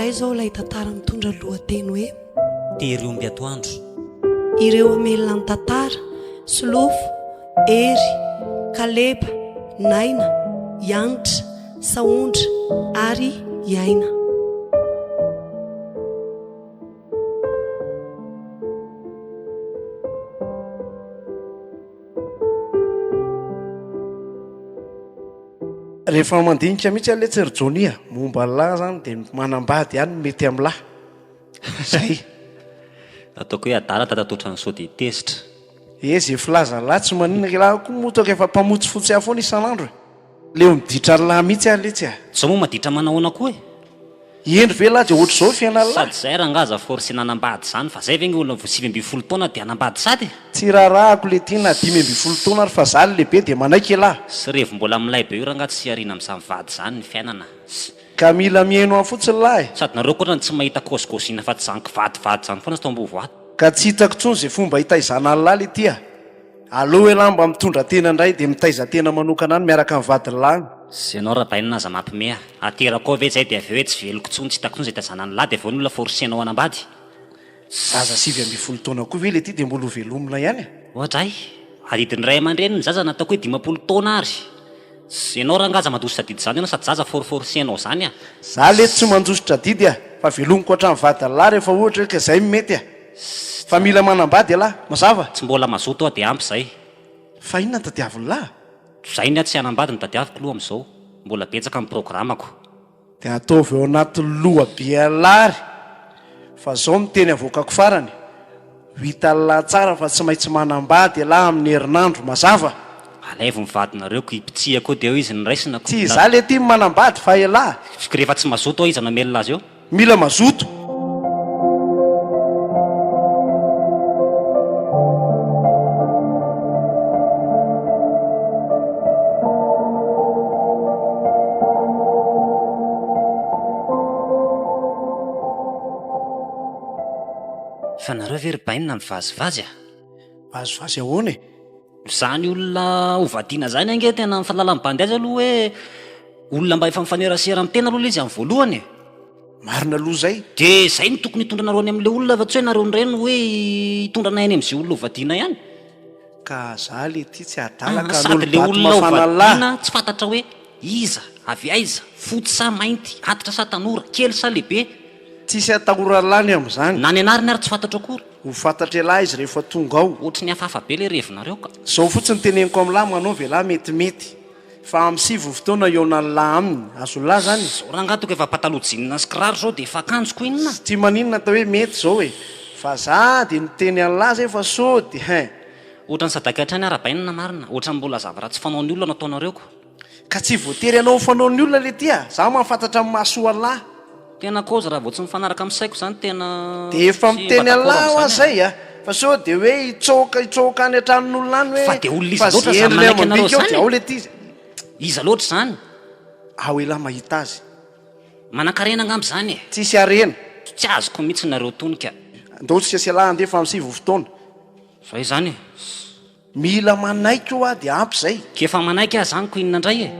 indray zao ilay tantara mitondra lohateny hoe tery omby atoandro. ireo amelona ny tantara solofo, ery, kaleba, naina, ianitra, saondra ary iaina. Rehefa mandinika mihitsy ale Tserjonia momba lahy zany dia manambady ihany mety amin'lahy zay. Ataoko hoe adala tatatotra ny sao dia tesitra. Eze filaza lahy tsy maninona lahy koa motoka efa mpamotsy fotsy aho foana isan'andro. Leo miditra lahy mihitsy aho letsy ah. Sao moa maditra manahoana koa e? Endry ve lahy dia ohatr' izao fiainana lahy. Sady zay rangaza force nanambady zany fa zay ve ny olona 7 taona dia anambady sady. Tsy rahako le tina 10 taona ary fa zaly lehibe dia manaiky lahy. Sy revo mbola milay be io rangaha tsy ariana amin'izany vady zany ny fiainana. Ka mila mihaino aho fotsiny lahy. Sady nareo koa tsy mahita kôsikôsina fa tsy zanky vadivady zany foana sy tambovo ato. Ka tsy hitako tsony izay fomba hitaizana ny lahy le tia. Aleo hoe lahy mba mitondra tena indray dia mitaiza tena manokana any miaraka amin'ny vadiny lahy. Sy anao raha bainina aza mampimea. Aterako ve zay dia avy hoe tsy veloko tsony tsy hitako tsony zay tazana ny lahy dia avy ny olona forcenao anambady. Zaza 7 taona koa ve le ty dia mbola ho velomina ihany. Ohatray, adidiny ray aman-dreny ny zaza nataoko hoe 10 taona ary. Sy ianao rangaza mandositra didy zany ianao sady zaza forcenao zany ah. Za le tsy mandositra didy ah, fa velomiko hatramin'ny vadiny lahy rehefa ohatra hoe ka zay mety ah. Fa mila manambady lahy, mazava. Tsy mbola mazoto aho dia ampy zay. Fa inona tadiaviny lahy? Zay ny tsy anambady ny tadiaviko loha amin'izao. Mbola betsaka amin'ny programako. Dia ataovy eo anaty loha be lary. Fa zao miteny avokako farany. Vita lahy tsara fa tsy maintsy manambady lahy amin'ny herinandro, mazava. Alaivo mivadinareo ko ipitsihako dia eo izy ny raisina. Tsy za le tia manambady fa lahy. Rehefa tsy mazoto ao izy namelona azy eo. Mila mazoto. Fa nareo very bainina mivazivazy ah. Vazivazy ahoana e? Zany olona hovadiana zany ange tena mifalalam-bandy azy aloha hoe olona mba efa mifanerasera amin'ny tena aloha izy amin'ny voalohany. Marina aloha zay. Dia zay ny tokony hitondra nareo any amin'ilay olona fa tsy hoe nareo nireny hoe hitondra nay any amin'izay olona hovadiana ihany. Ka za le ty tsy adala ka sady le olona hovadiana tsy fantatra hoe iza, avy aiza, fotsy sa mainty, antitra sa tanora, kely sa lehibe. Tsisy atahora lany amin'izany. Na ny anariny ary tsy fantatra akory. Ho fantatra lahy izy rehefa tonga ao. Ohatry ny hafahafa be le revinareo ka. Zao fotsiny teneniko amin'ny lahy manao ve lahy metimety. Fa amin'ny 7 fotoana eo na lahy aminy. Azo lahy zany. Zao rangaha toko efa pataloha jinina sy kiraro zao dia efa akanjoko inona. Tsy maninona atao hoe mety zao e. Fa za dia niteny amin'ny lahy zay fa sody. Ohatran'ny sadaka hatrany arabainina marina. Ohatran'ny mbola zavatra tsy fanaon'ny olona nataonareo ko. Ka tsy voatery ianao fanaon'ny olona le tia. Za mahafantatra amin'ny mahasoa lahy. Tena koza raha vao tsy mifanaraka amin'ny saiko zany tena. Dia efa miteny lahy ho azay ah. Fa sao dia hoe hitsoka any an-tranon'olona any hoe. Fa dia olona izy loatra zany manaiky anareo zany. Ao le ty. Iza loatra zany. Ao lahy mahita azy. Manan-karena angamba zany e. Tsisy arena. Tsy azoko mihitsy nareo tonika. Andao tsy asialahy andefa amin'ny 7 fotoana. Zay zany e. Mila manaiky io ah dia ampy zay. Kefa manaiky ah zany ko inona indray e.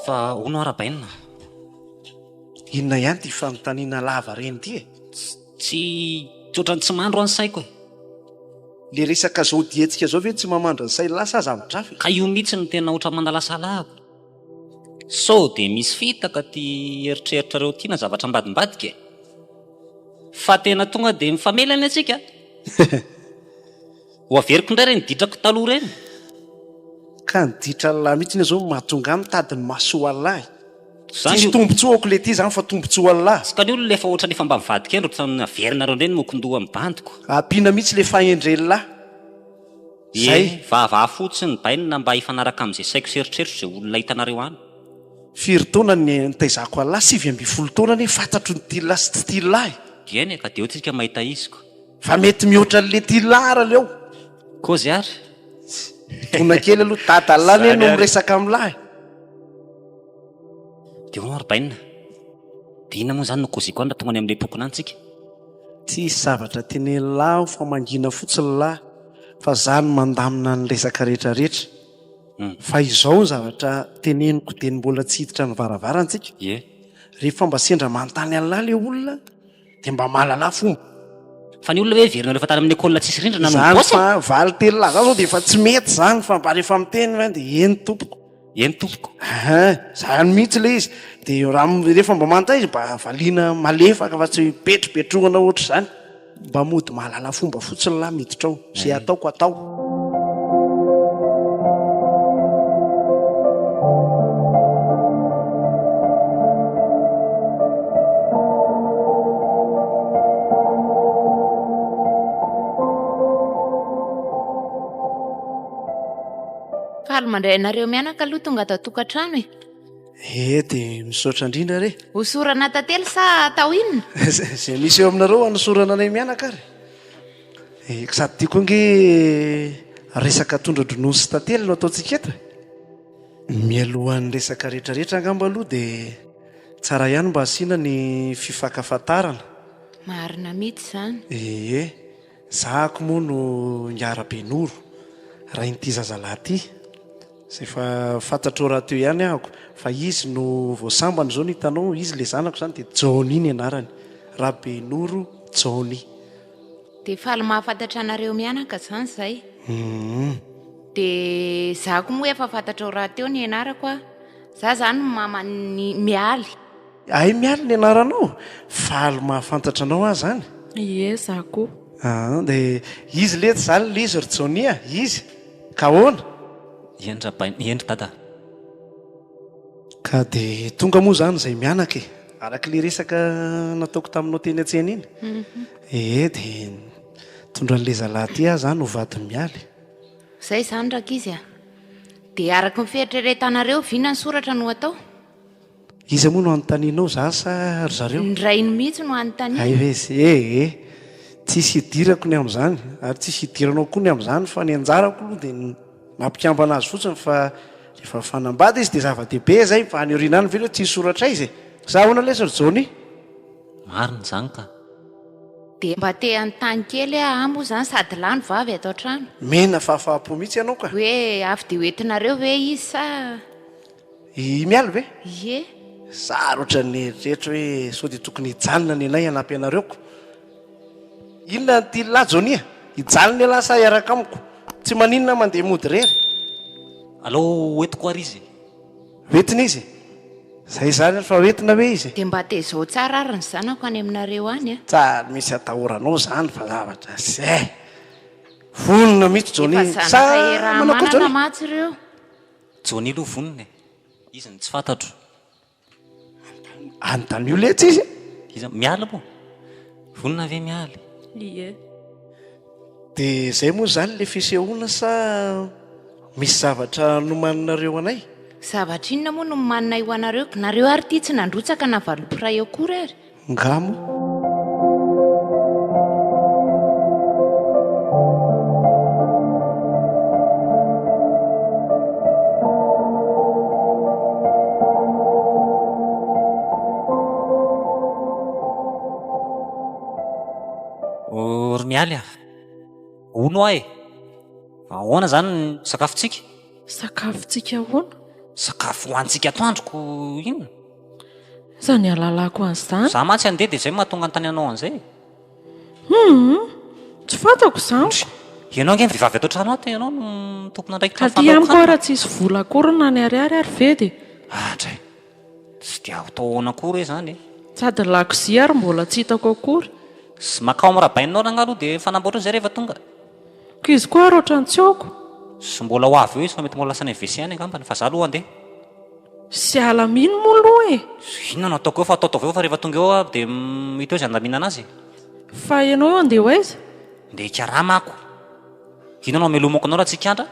Fa onao arabainina. Inona ihany ty fanontaniana lava reny ty e? Tsy ohatran'ny tsy mandro any saiko e. Le resaka zao dientsika zao ve tsy mamandra ny say lasa aza mitrafy. Ka io mihitsy ny tena ohatran'ny mandalasa lahako. Sao dia misy fitaka ty eritreritrareo tia na zavatra ambadimbadika e. Fa tena tonga dia mifamelana antsika. Ho averiko indray reny ditrako taloha reny. Ka niditra lahy mihitsy zao mahatonga mitadiny mahasoa lahy. Tsisy tombontsoa ako le ty zany fa tombontsoa lahy. Sy ka ny olona efa ohatra ny efa mba mivadika endro ohatran'ny averinareo indreny mokondoha amin'ny bandiko. Ampiana mihitsy le fahendreny lahy. Zay vava fotsiny bainina mba hifanaraka amin'izay saiko seritreritro izay olona hitanareo any. 4 taona ny nitaizako lahy 7 taona ny fantatro ny ty lahy sy ty lahy. Dieny ka dia ohatsika mahita iziko. Fa mety mihoatra le ty lahy ara leo. Kozy ary. Tona kely aloha dadalahy no miresaka amin'ny lahy. Dia ho ary bainina. dia inona moa izany no koziko any raha tonga any amin'ilay tokona antsika? tsy isy zavatra teny lahy fa mangina fotsiny lahy fa zany mandamina ny resaka rehetrarehetra fa izao ny zavatra teneniko dia mbola tsy hiditra ny varavarantsika Ie. rehefa mba sendra manontany an'lahy le olona dia mba mahalala fomba Fa ny olona hoe verina rehefa tany amin'ny école tsisy rindrina no zany bosy. fa valy telo lahy zao dia efa tsy mety zany fa mba rehefa miteny va dia eny tompoko Eny tompoko. zany mihitsy le izy dia rehefa mba manontany izy mba valiana malefaka fa tsy petropetrohana ohatra izany mba mody mahalala fomba fotsiny lahy miditra ao zay ataoko atao Faly mandray anareo mianaka aloha tonga atao tokantrano e. dia misaotra indrindra re Hosorana tantely sa atao inona? zay misy eo aminareo anosorana anay mianaka ary sady tiako nge resaka tondra-dronono sy tantely no ataontsika eto mialohan'ny resaka rehetrarehetra angamba aloha dia tsara ihany mba asiana ny fifankafantarana Marina mihitsy izany. zahako moa no niara-be noro raha in'ity zazalahy ity zay fa fantatro raha teo ihany ahako fa izy no voasambana zao ny hitanao izy le zanako izany dia Jony ny anarany raha be noro Jony Dia faly mahafantatra anareo mianaka izany izay. Dia zako moa efa fantatrao raha teo ny ianarako a. Za zany mamany mialy. ay mialy ny anaranao faly mahafantatra anao ahy zany Ie, za koa. dia izy lety zany le izy ry Jony izy ka hoana Endry dada. ka dia tonga moa zany izay mianaka araka le resaka nataoko taminao teny an-tsena iny dia tondran'le zalahy ty ahy zany ho vady mialy Zay izany raka izy a. Dia araka ny fieritreretanareo vina ny soratra no atao. izy moa no anontanianao za sa ry zareo Ny rainy mihitsy no anontany. ay vezy tsisy hidirako ny amin'izany ary tsisy hidiranao koa ny amin'izany fa ny anjarako aloha dia mampikambana azy fotsiny fa rehefa fanambady izy dia zava-dehibe zay fa any oriana any ve loha tsisy soratra izy za hoana lesy ry Jony Marina izany ka. Dia mba te an-tany kely ambo izany sady lany vavy atao trano. mena fahafahapo mihitsy ianao ka Hoe avy dia hoentinareo ve izy sa? mialy ve Ie. sary ohatran'ny eritreritra hoe sao dia tokony hijanona ny anay hanampy anareko inona ty lahy Jony hijalona lahy sa hiaraka amiko tsy maninona mandeha mody rery Allo hoentiko ary izy. hoentina izy zay zany fa hoentina hoe izy Dia mba te zao tsara ary ny zanako any aminareo any a. tsara misy atahoranao zany fa zavatra zay vonona mihitsy Jony Efa zanaka era-manana Jony matsy ireo. Jony aloha vonona izy ny tsy fantatro. anontany io letsy izy Izy miala moa. Vonona ve mialy? Ie. dia zay moa zany le fisehoana sa misy zavatra nomaninareo anay Zavatra inona moa no manina io anareo? Nareo ary ity tsy nandrotsaka na valopray akory ary. ngamo Ry mialy ono ahy ahoana zany ny sakafontsika? Sakafontsika ahoana? Sakafo hoantsika atoandroko inona? Za ny alalako an'izany. Za mantsy andeha dia zay mahatonga antany anao an'izay. Tsy fantako izany. Ianao nge vehivavy atao trano ato ianao no tompona andraikitra Ka ty amiko raha tsisy vola akory na ny ariary ary ve dia Andray tsy dia ataoana akory hoe zany sady lakozia ary mbola tsy hitako akory. sy makao am'rabainao ranga aloha dia fanamboatra zay rehefa tonga Ko izy koa ary ohatran'ny tsy aoko. sy mbola ho avy eo izy fa mety mbola lasa ny WC any angambany fa za aloha andeha. Sy alamino moa aloha e. Inona no ataoko eo fa ataotao eo fa rehefa tonga eo dia hita eo izay andamina anazy. Fa ianao eo andeha ho aiza? Ndeha hikarama ako. Inona no amelomako anao raha tsy hikandra?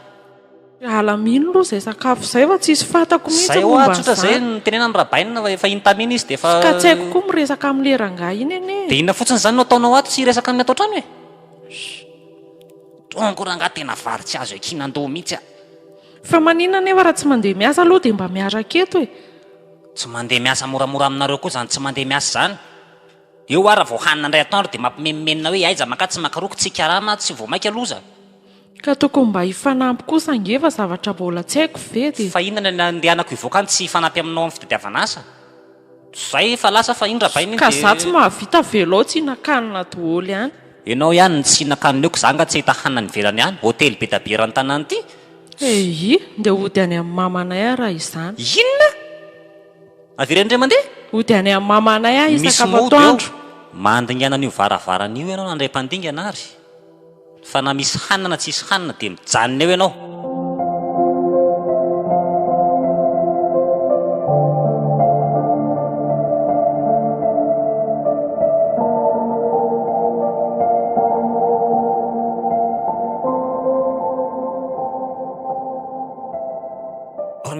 Alamino aloha izay sakafo izay fa tsisy fantako mihitsy Zay momba hoa tsotra zay an'izany. ny tenena amin'ny rabaina fa efa intamina izy dia efa Ka tsy haiko koa miresaka amin'ny lerangahy iny anie. dia inona fotsiny zany no ataonao ato tsy resaka amin'ny atao trano e? Tongo rangahy tena vary tsy azo ekinan-doha mihitsy a. Fa maninona nefa raha tsy mandeha miasa aloha dia mba miaraka eto e. tsy mandeha miasa moramora aminareo koa zany tsy mandeha miasa zany eo ara vao hanina indray atoandro dia mampimemenina hoe aiza maka tsy makaroko tsy karama tsy vao maika loza ka toko mba hifanampy kosa angeva zavatra mbola tsy haiko ve dia fa inona ny andehanako ivoaka ny tsy hifanampy aminao amin'ny fitadiavana asa zay fa lasa fa indra bainy ka za tsy mahavita velao tsy hinakanina daholo ihany ianao ihany ny tsy hinakanina eo zanga tsy hita hanina ny velany ihany hôtely be tabierany tanàny ity dia ody any amin'ny mamanay ahy raha izany inona averendray mandeha ody any amin'ny mamanay ahy misy isakapatoandro mandingana an'io varavarana io ianao nandray mpandingana ary fa na misy hanina tsisy hanina dia mijanona eo ianao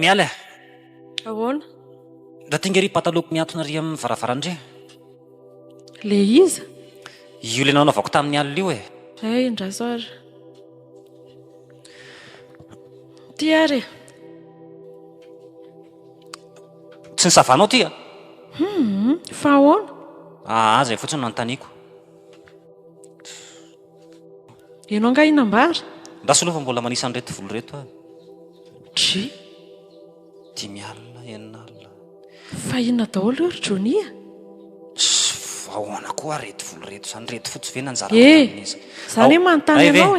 miala ahoana da tingary pataloko miantona ry amin'ny varavaran-dre le iza io le naonavako tamin'ny alina io indraso ary ty ary tsy ny savanao ty fa ahoana zay fotsiny nanontaniako ianao nga inam-bary ndasolova mbola manisan'reto volo reto dry dimy alina enina alina fa inona daholo eo ry Jonia ahoana koa reto volo reto zany reto fotsy ve nanjara zany hoe manontany anao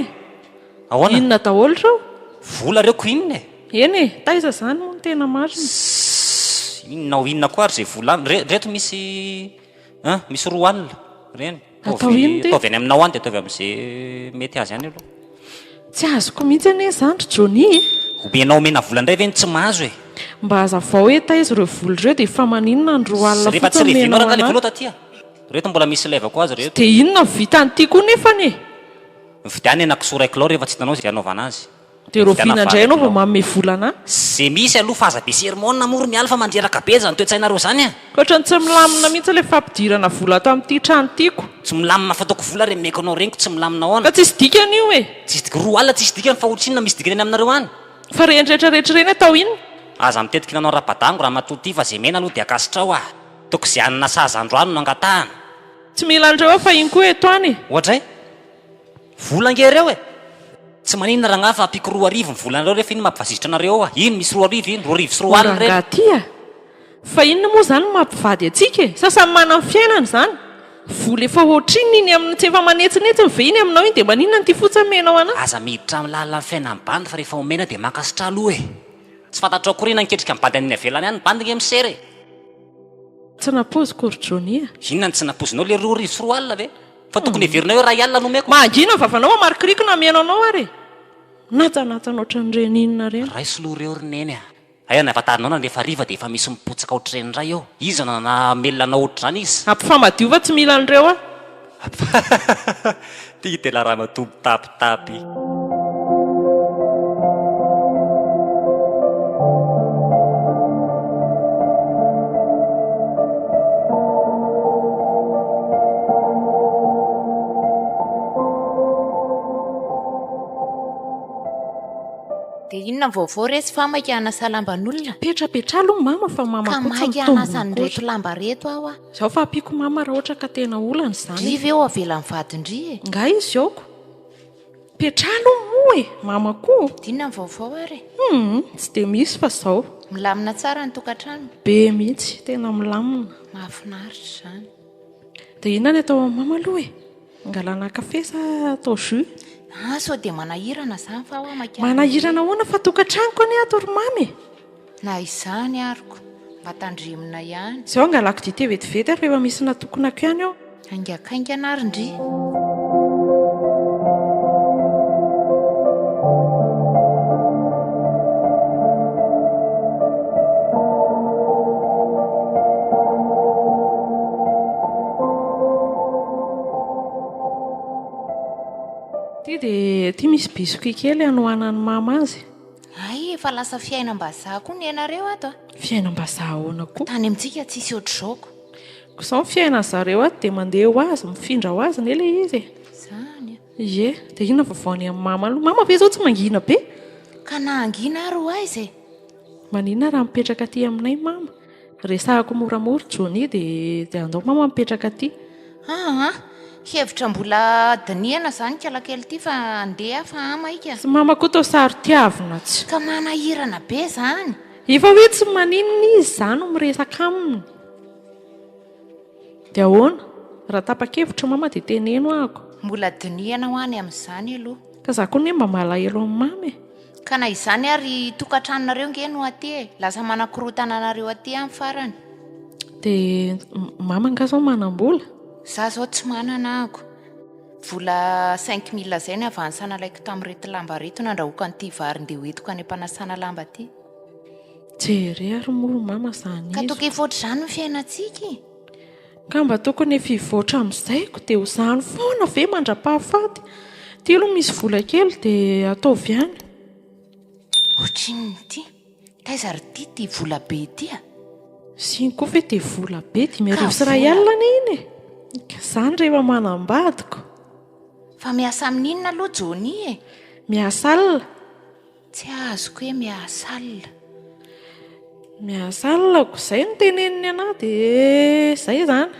ahoana inona daholo reo vola reko inona eny taiza zany moa ny tena marina inona inona koa ary zay vola reto misy roa alina reny Atao ino ty? ataovy any aminao any dia ataovy amin'izay mety azy any aloha tsy azoko mihitsy ane zany ry Jonia omenao mena vola indray ve ny tsy mahazo mba hazavao hoe taiza ireo volo ireo dia efa maninona ny roa alina rehefa tsy revinao menao raha le anahy. vola tatya reto mbola misy leva koa azy reto dia inona vita an'ity koa nefany vidiany anakisoraikilao rehefa tsy hitanao zay anaovana azy dia roviana indray ianao vao manome volana zay misy aloha fa aza be sermona mory miala fa mandreraka be zany toe-tsainareo zany koatrany tsy milamina mihitsy le fampidirana vola ato amin'ity trano tiako tsy milamina fataoko vola re mekonao reniko tsy milamina ka ahoana tsisy dikany io tsisy roa alina tsisy dikany fa otrinona misy dikany any aminareo any fa rehetrarehetra reny atao inona aza mitetika nanao raha-badango raha matoty fa zay mena aloha dia akasitra ao toko zay anina sazandroano no angatahana tsy mila andreo fa iny koa eto any ohatra volangereo tsy maninona raha ngafa apiko 2 arivo volanareo rehefa iny mampivasisitra anareo iny misy 2 arivo iny 2 arivo sy 2 alina reny rangatya fa inona moa zany no mampivady atsika sasany manana ny fiainana zany vola efa ohatriny iny amin'ny tsy efa manetsinetsy ve iny aminao iny dia maninona ny ty fotsamenao anahy aza miditra amin'ny lalina ny fiainany bandy fa rehefa omena dia makasitra aloha tsy fantatrao korina niketrika mibady aniny avelany any bandy misery tsy napoziko ry Jonia inona ny tsy napozinao le 2 arivo sy 2 alina ve fa tokony heverinao hoe raha alina nomeko mahangina vavanao mamarikiriko na amenao anao ary natsanatsanao ohatran'ireny inona reny ray soloha reo rineny ay navatarinao na rehefa riva dia efa misy mipotsaka ohatr'ireny ray eo izy namelona ohatra zany izy ampifamadiova tsy mila an'ireo tia tena raha matombo tapitapy dia inona ny vaovao resy fa maika anasa lamban'olona petrapetra aloha mama fa mama ka koa tsy maika mitombo anasan'reto lamba reto aho zao fa apiako mama raha ohatra ka tena olana zany driva eo avelan'ny vadindry nga izy aoko petra aloha moa mama koa dia inona ny vaovao ary tsy dia misy fa zao milamina tsara ny tokantrano be mihitsy tena milamina mahafinaritra zany dia inona ny atao mama aloha angalana kafe sa atao jus sao dia manahirana zany fa aho maika manahirana hoana fa tokantranoko ane ato ry mamy na izany ariko mba tandrimina ihany zao angalako dite vetivety ary rehefa misy natokonako ihany ao angakaingana ary ndry dia ty misy bisoky kely anohanany mama azy ay efa lasa fiainam-bazaha koa ny ianareo ato fiainam-bazaha ahoana koa tany amintsika tsisy ohatr'izao zao ny fiainany zareo ato dia mandeha ho azy mifindra ho azy ne le izy zany ie dia inona vavaony amin'ny mama aloha mama ve zao tsy mangina be ka nahangina ary ho aizy maninona raha mipetraka aty aminay mama resahako moramora Johnny dia andao mama mipetraka aty. Hevitra mbola diniana zany kalakely ity fa andeha fa amaika. Sy mama koa tao sary tiavina tsy. Ka manahirana be zany. Efa hoe tsy maninona izy zany no miresaka aminy. Dia ahoana? Raha tapa-kevitra mama dia teneno ahako. Mbola diniana ho any amin'izany aloha. Ka za koa ne mba malahelo amin'ny mamy. Ka na izany ary tokantranonareo nge no aty lasa manakorotana anareo aty amin'ny farany. Dia mama ngazao manam-bola? Za zao tsy manana ako. Vola 5 000 zay ny avansana laiko tamin'irety lamba reto nandrahoaka an'ity vary ndeha hoentiko any ampanasana lamba aty. Jery ary moro mama zany Ka izy. toka hivoatra zany ny fiainantsika. Ka mba tokony efa hivoatra amin'izayko dia ho zany foana ve mandra-pahafaty. Ty aloha misy vola kely dia ataovy ihany. Ohatrin'ny ity. Taiza ry ty vola be ity a? Siny koa ve dia vola be 5,000 alina iny e. Zany rehefa manambadiko. Fa miasa amin'inona aloha Johnny e? Miasa alina. Tsy azoko hoe miasa alina. Miasa alinako izay no teneniny anahy dia izay zany.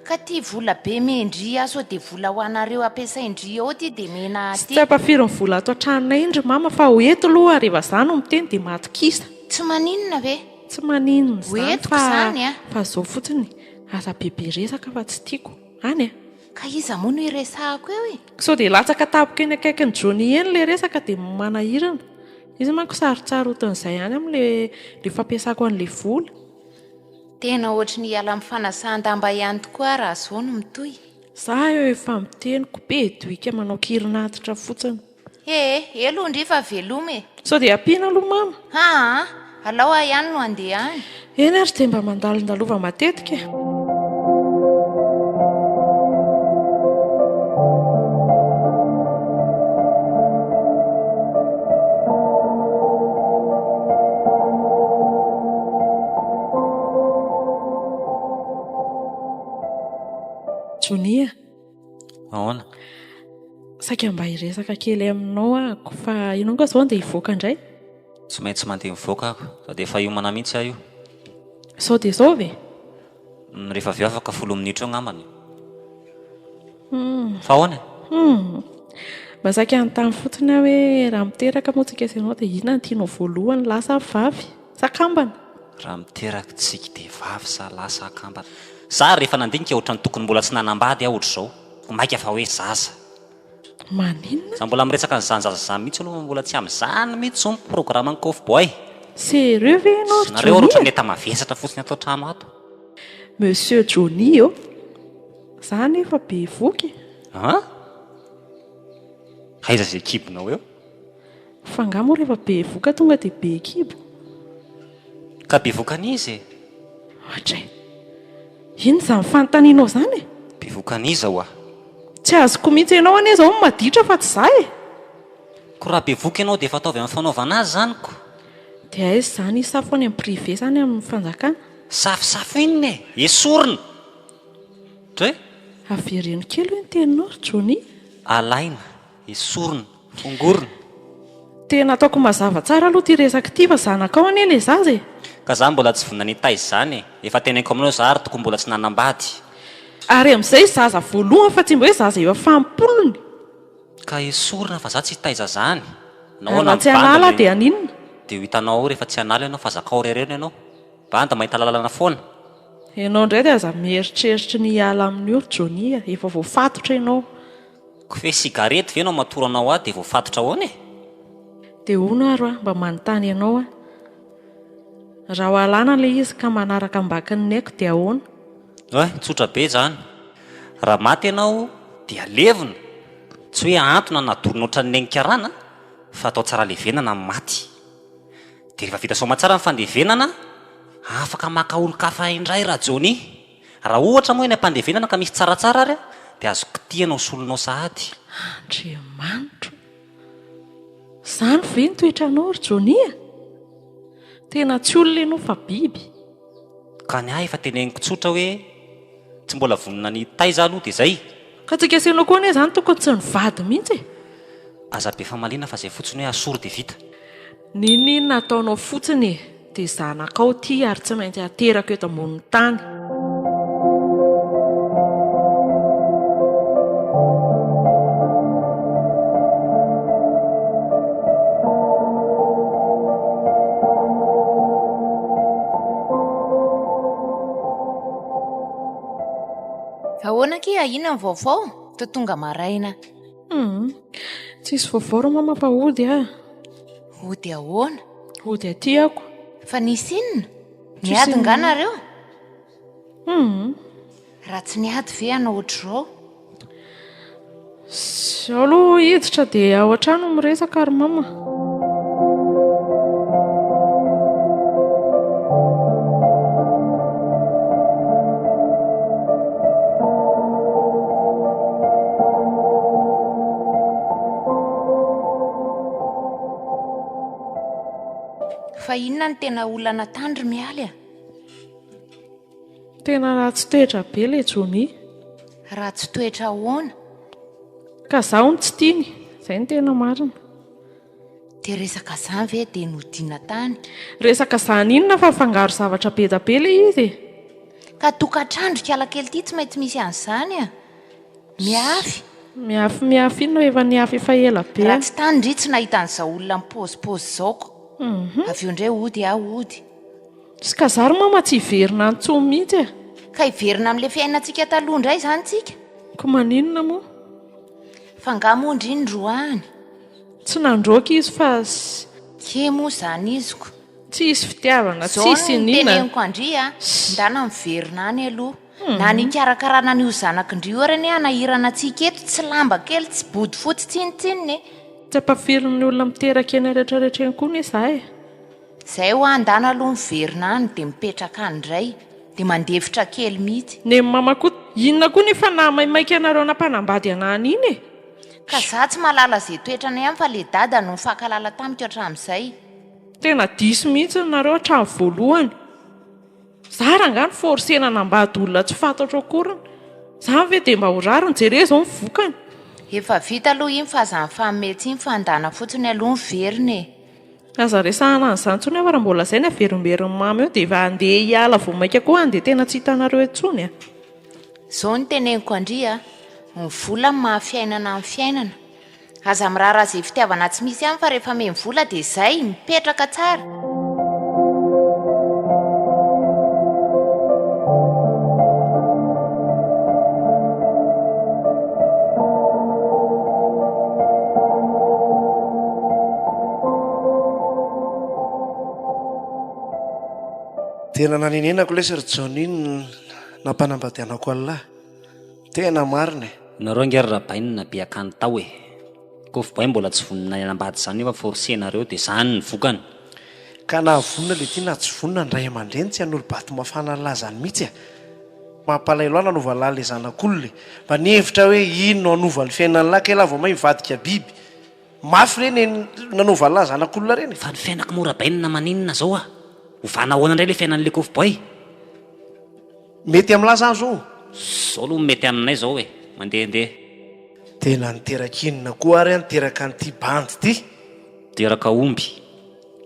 Ka ty vola be mendry aso dia vola ho anareo ampiasaindry ao ty dia mena Tsy ty. ampafiry ny vola ato an-tranonay indry mama fa ho eto aloha rehefa zany no miteny dia matokisa. Tsy maninona ve? Tsy maninona zany Hoentiko zany a. fa zao fotsiny aza bebe resaka fa tsy tiako. Any a. Ka iza moa no iresahako eo e? Sao dia latsaka tapaka eny akaikin'ny Johnny eny ilay resaka dia manahirana. Izy manko sarotsarotan'izay ihany amin'ilay fampiasako an'ilay vola. Tena ohatry ny hiala amin'ny fanasan-damba ihany tokoa raha zao no mitohy. Za eo efa miteniko be doika manao kirinatitra fotsiny. Elo ndry fa veloma e. Sao dia ampiana aloha mama. Alao aho ihany no andeha any. Eny ary dia mba mandalondalova matetika. Johnny, ahoana? saika mba hiresaka kely aminao ahako fa ianao koa izao dia hivoaka indray. Tsy maintsy mandeha mivoaka ako. Sao dia efa hiomana mihitsy aho io. Sao dia izao ve? Rehefa avy afaka 10 minitra eo ngambany. Fa ahoana? Mba saika anontany fotsiny aho hoe raha miteraka moa tsika sy ianao dia inona no tianao voalohany lasa vavy sa kambana? Raha miteraka tsika dia vavy sa lasa akambana. Za rehefa nandinika ohatrany tokony mbola tsy nanambady aho ohatr' izao. Maika fa hoe zaza. Maninona? Za mbola miresaka an'izany zaza zany mihitsy aloha mbola tsy amin'izany mihitsy zao ny programme ny Cowboy. Sérieux ve ianao ry Nareo ohatrany Johnny? neta mavesatra fotsiny atao trano ato. Monsieur Johnny io. Za nefa be voky. Aiza izay kibonao eo? Fangamo rehefa be voka tonga dia be kibo. Ka bevokan'iza e? Hatray. Ino izany fanontanianao izany e? Bevokan'iza ho ah? Tsy azoko mihitsy ianao anie izao maditra fa tsy za e. Ko raha bevoka ianao dia efa ataovy amin'ny fanaovana azy zany ko. Dia aiza izany isafo any amin'ny privé izany amin'ny fanjakana? Safosafo inona e? Esorina. Tre? Avereno kely hoe ny teninao ry Johnny. Alaina, esorina, fongorina. Tena ataoko mazava tsara aloha ty resaka ity fa zanakao anie ilay zaza e. Ka za mbola tsy vonina nitaiza izany e. Efa teneniko aminao za ary tokony mbola tsy nanambady. Ary amin'izay zaza voalohany fa tsy mba hoe zaza eo afampolony. Ka esorina fa za tsy hitaiza zany. Raha tsy anala dia aninona? Dia ho hitanao ao rehefa tsy anala ianao fa zakao rerena ianao. Banda mahita lalana foana. Ianao indray dia aza mieritreritra ny hiala amin'io ry Johnny e. Efa voafatotra ianao. Ko fe sigarety ve ianao matoranao ahy dia voafatotra ahoana e? Dia hono ary mba manontany ianao a. Raha ho alàna ilay izy ka manaraka ambakiny aiko dia ahoana? Tsotra be zany. Raha maty ianao dia levina. Tsy hoe antona nadorona ohatran'ny nengikarana fa atao tsara levenana ny maty. Dia rehefa vita soamantsara ny fandevenana, afaka maka olo-kafa indray raha Johnny. Raha ohatra moa eny am-pandevenana ka misy tsaratsara ary dia azo kitihanao solonao sahady. Andriamanitra. Zany ve ny toetranao ry Johnny a? Tena tsy olona ianao fa biby. Ka ny ahy efa teneniko tsotra hoe tsy mbola vonina ny taiza aloha dia izay. Ka tsika asianao koa anie izany tokony tsy nivady mihitsy e. Aza be famaliana fa izay fotsiny hoe asoro dia vita. Ninona ataonao fotsiny e? dia zanakao ty ary tsy maintsy ateraka eto ambonin'ny tany. ahoana ke ahina ny vaovao to tonga maraina? Tsisy vaovao ro mama fa ody ody ahoana? ody atyako. Fa nisy inona? Niady nganareo? Raha tsy niady ve anao ohatr'izao? Zaho aloha hiditra dia ao an-trano miresaka ary mama. Fa inona ny tena olana tandry mialy? Tena ratsy toetra be ilay Jony. Ratsy toetra ahoana? Ka zaho ny tsy tiany, izay ny tena marina. Dia resaka izany ve dia nodiana tany? Resaka izany inona fa fangaro zavatra be da be ilay izy. Ka tokantrandro kialakely ity tsy maintsy misy an'izany miafy. Miafy inona efa niafy efa ela be. Raha tsy tandry tsy nahita an'izao olona mipôzipôzy zaoko. Avy eo indray ody ody. Sy ka zary mama tsy hiverina antsony mihitsy. Ka hiverina amin'ilay fiainantsika taloha indray izany tsika? Ko maninona moa? Fangamondry iny roany. Tsy nandroaka izy fa ke moa izany iziko. Tsy isy fitiavana, tsy isy inona. nina. Teneniko andria ndana miverina any aloha. Na nikarakarana an'io zanakindrio arany anahirana antsika eto tsy lamba kely tsy body fotsy tsinitsininy. Tsy ampafirin'ny olona miteraka eny rehetrarehetra eny koa ny izahay. Izay ho andana aloha miverina any dia mipetraka any indray dia mandevitra kely mihitsy. Ne mama koa inona koa nefa na maimaika anareo nampanambady anany iny e? Ka za tsy malala izay toetrana ihany fa le dada no mifankalala tamiko hatramin'izay. Tena diso mihitsy nareo hatramin'ny voalohany. Za rangany forsena nambady olona tsy fantatro akorany. Za ve dia mba ho rariny jereo izao mivokany. Efa vita aloha iny fa aza nyfahametsy iny fa andana fotsiny aloha miverina e. Aza resahana an'izany tsony aho raha mbola izay ny averimberiny mamy eo dia efa andeha hiala vao maika koa any dia tena tsy hitanareo etsony. Izao ny teneniko andria ny vola ny mahafiainana amin'ny fiainana. Aza mirara izay fitiavana tsy misy ihany fa rehefa me ny vola dia izay mipetraka tsara. Tena naninenako ilay Sir John iny nampanambadianako Allah. Tena marina. Nareo angery rabainina be akany tao e. Kofa mbola tsy vonina anambady izany nefa forsenareo dia izany ny vokany. Ka na vonina ilay ity na tsy vonina ny ray aman-dreny tsy hanolo bato mafana lazany mihitsy. Mampalahelo ahy nanova lahy ilay zanak'olona. Mba nihevitra hoe ino no hanova ny fiainan'ny lahy kay laha vao mahay mivadika biby. Mafy reny nanova lahy zanak'olona reny. Fa ny fiainako mora bainina maninona zao Hovana ahoana indray ilay fiainan'ilay Kofoboy? Mety amin'lahy zany zao. Zao aloha mety aminay zao e. Mandehandeha. Tena niterakinina koa ary niteraka an'ity bandy ity. Teraka omby.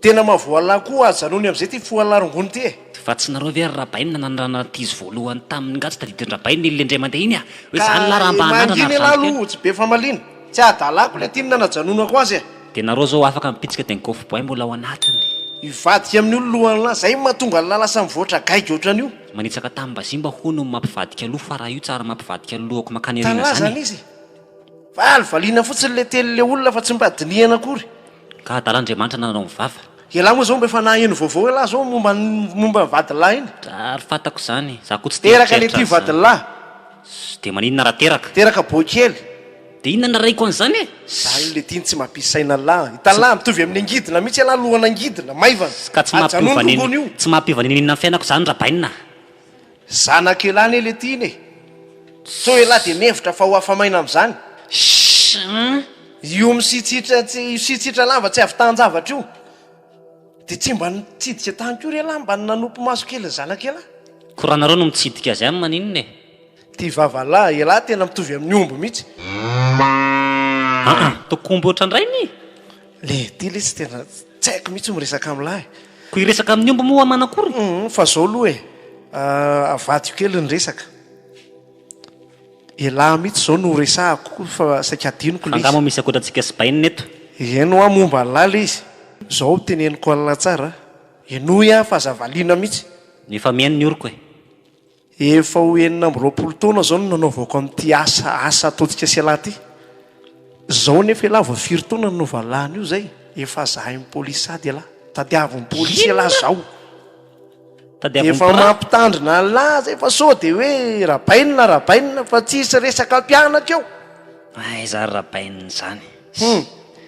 Tena mahavoalahy koa azy zanony amin'izay ty foalaharongony ty e. Fa tsy nareo ve rabainina nanrana tizy voalohany tamin'ny ngatsy tadidin'ny rabainina ilay indray mandeha iny hoe zany lahy raha mba manginy lahy aloha tsy be famalina. Tsy adalako ilay ty nanajanonako azy e. Dia nareo zao afaka mipitsika dia ny Kofoboy mbola ao anatiny. Ivadika amin'ny olo lohan'lahy zay mahatonga ny lahy lasa mivoatra gaiga ohatran'io. Manitsaka tamin'ny Bazimba hono mampivadika aloha fa raha io tsara mampivadika lohako makany arina zany izy. Fa alvaliana fotsiny le telile olona fa tsy mba dinihana akory. Ka adalandriamanitra nanao mivava. Elahy moa zao mba efa naheno vaovao elahy zao momba vadilahy iny. Ary fatako izany. Za koa tsy teraka le ty vadilahy. Dia maninona raha teraka? Teraka boakely. Dia inona naraiko an'izany e? Zany le tiny tsy mampisaina lahy. Hitan'lahy mitovy amin'ny angidina mihitsy elahy lohana angidina maivana. Ka tsy mampiovaninina fiainako izany rabainina. Zanak'elahy le tiny e. So elahy dia mihevitra fa ho afamaina amin'izany. Io misitsitra lava tsy avy tan-javatra io. Dia tsy mba nitsidika tany koa ry lahy mba nanompo maso kely ny zanak'elahy. Koranareo no mitsidika azy amin'ny maninona e? Ty vavalahy elahy tena mitovy amin'ny omby mihitsy. Tokombo ohatrandray ny? Le ty le tsy tena tsy haiko mihitsy miresaka amin'lahy. ko iresaka amin'ny omba moa manakory fa zao aloha e avaty kely ny resaka elahy mihitsy zao no resahako fa saika adinoko le angamo misy akoatrantsika sy bainina eto eno a momba lala izy zao teneniko alina tsara enoy a fa zavaliana mihitsy nefa mihaino ny oriko efa ho enina amby 20 taona zao no nanaovako amin'ity asa ataontsika sialahy ty zao nefa elahy vao 4 taona nanaovalahana io zay efa zahay amin'ny polisy sady elahy tadiavin'ny polisy elahy zao efa mampitandrina laza efa so de hoe rabainina fa tsisy resaka mpianatra eo zary rabainina zany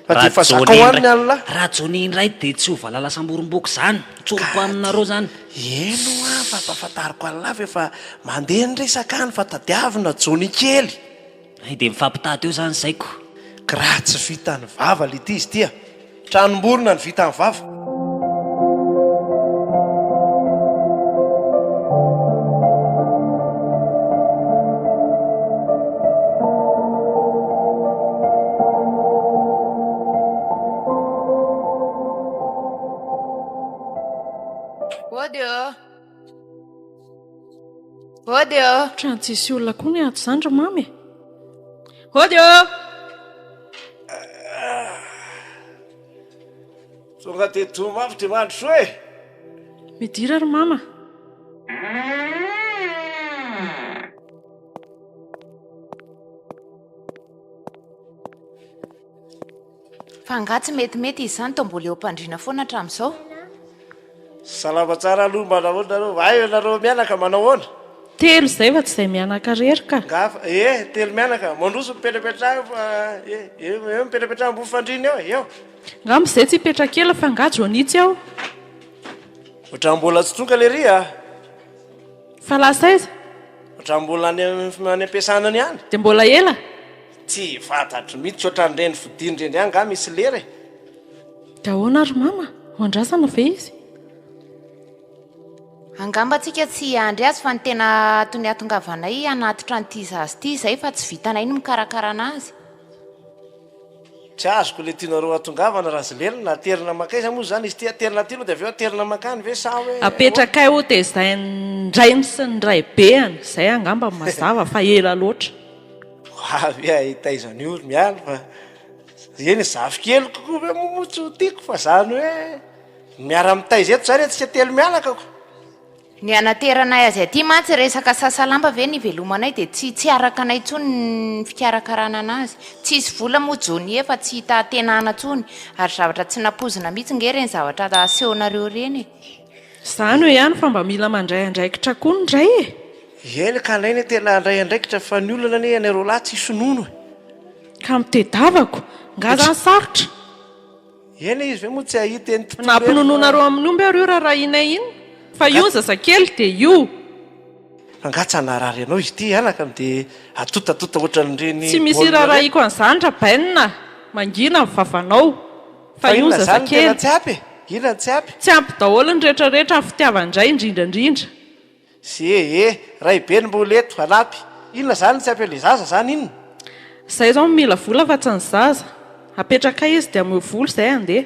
fa de efa zaka hoaniny alina raha jony indray de tsy ho valala samborom-boko zany tsoroko aminareo zany eno a fampafantariko alina efa mandeha ny resaka any fa tadiavina jony kely de mifampitady eo zany zaiko raha tsy vita ny vava le ty izy tya tranomborona ny vita ny vava Odio trano tsisy olona koa ny ato zandra mamy odio tonga de tomavy de mandro so e midira ry mama fa ngatsy metimety izy zany to mbola eo mpandrina foana hatramin'izao salama tsara aloha manahoanareo ay nareo mianaka manao hoana telo zay fa tsy izay mianaka rery ka ngafa telo mianaka mandroso mipetrapetraha fa mipetrapetraha mbo fandrina eo eo ngamo zay tsy hipetra-kela fa ngajo anitsy aho ohatrany mbola tsy tonga le ry a fa lasa izy ohatrany mbola any ampiasanany any de mbola ela tsy fantatro mihitsy ohatran'ireny vodinireny any nga misy lera e de ahoana ry mama hoandrasana ve izy angambatsika tsy andry azy fa ny tena tony atongavanay anatitra nyty zazy ty zay fa tsy vitanay no mikarakara anazy tsy azoko le tianareo atongavana raha zy lelona aterina makaiza moa zany izy ty aterina ty aloha de aveo aterina makany ve sa hoe apetraka o de zay ndrainy sy ny ray beany zay angamba mazava fa ela loatra avy ahitaizany olo miala fa eny zavy kely kokoa hoe momotso tiako fa zany hoe miara mitaiza eto zany tsika telo mianakako ny anateranay azy aty mantsy resaka sasalamba ve ny velomanay de tsy araka anay tsony ny fikarakarana anazy tsisy vola mojony efa tsy hita tenana tsony ary zavatra tsy napozina mihitsy ngereny zavatra asehonareo reny zany hoe ihany fa mba mila mandray andraikitra koa ndray eny ka nainy tena andray andraikitra fa ny olona ane anareo lahy tsy sonono ka mitedavako nga zany sarotra eny izy ve moa tsy ahita eny nampinononareo amin'ny omby areo raha inay iny fa io zazakely de io angatsy anarary anao izy ty anaka de atotatota ohatran'ireny tsy misy raraiko an'zany rabainina mangina mivavanao fa io zazakely tsy apy inona tsy apy tsy ampy daholo ny rehetrarehetra ny fitiavandray indrindrandrindra sy ray be ny mbola eto anapy inona zany tsy apy le zaza zany inona zay zao mila vola fa tsy ny zaza apetraka izy de ameo volo zay andeha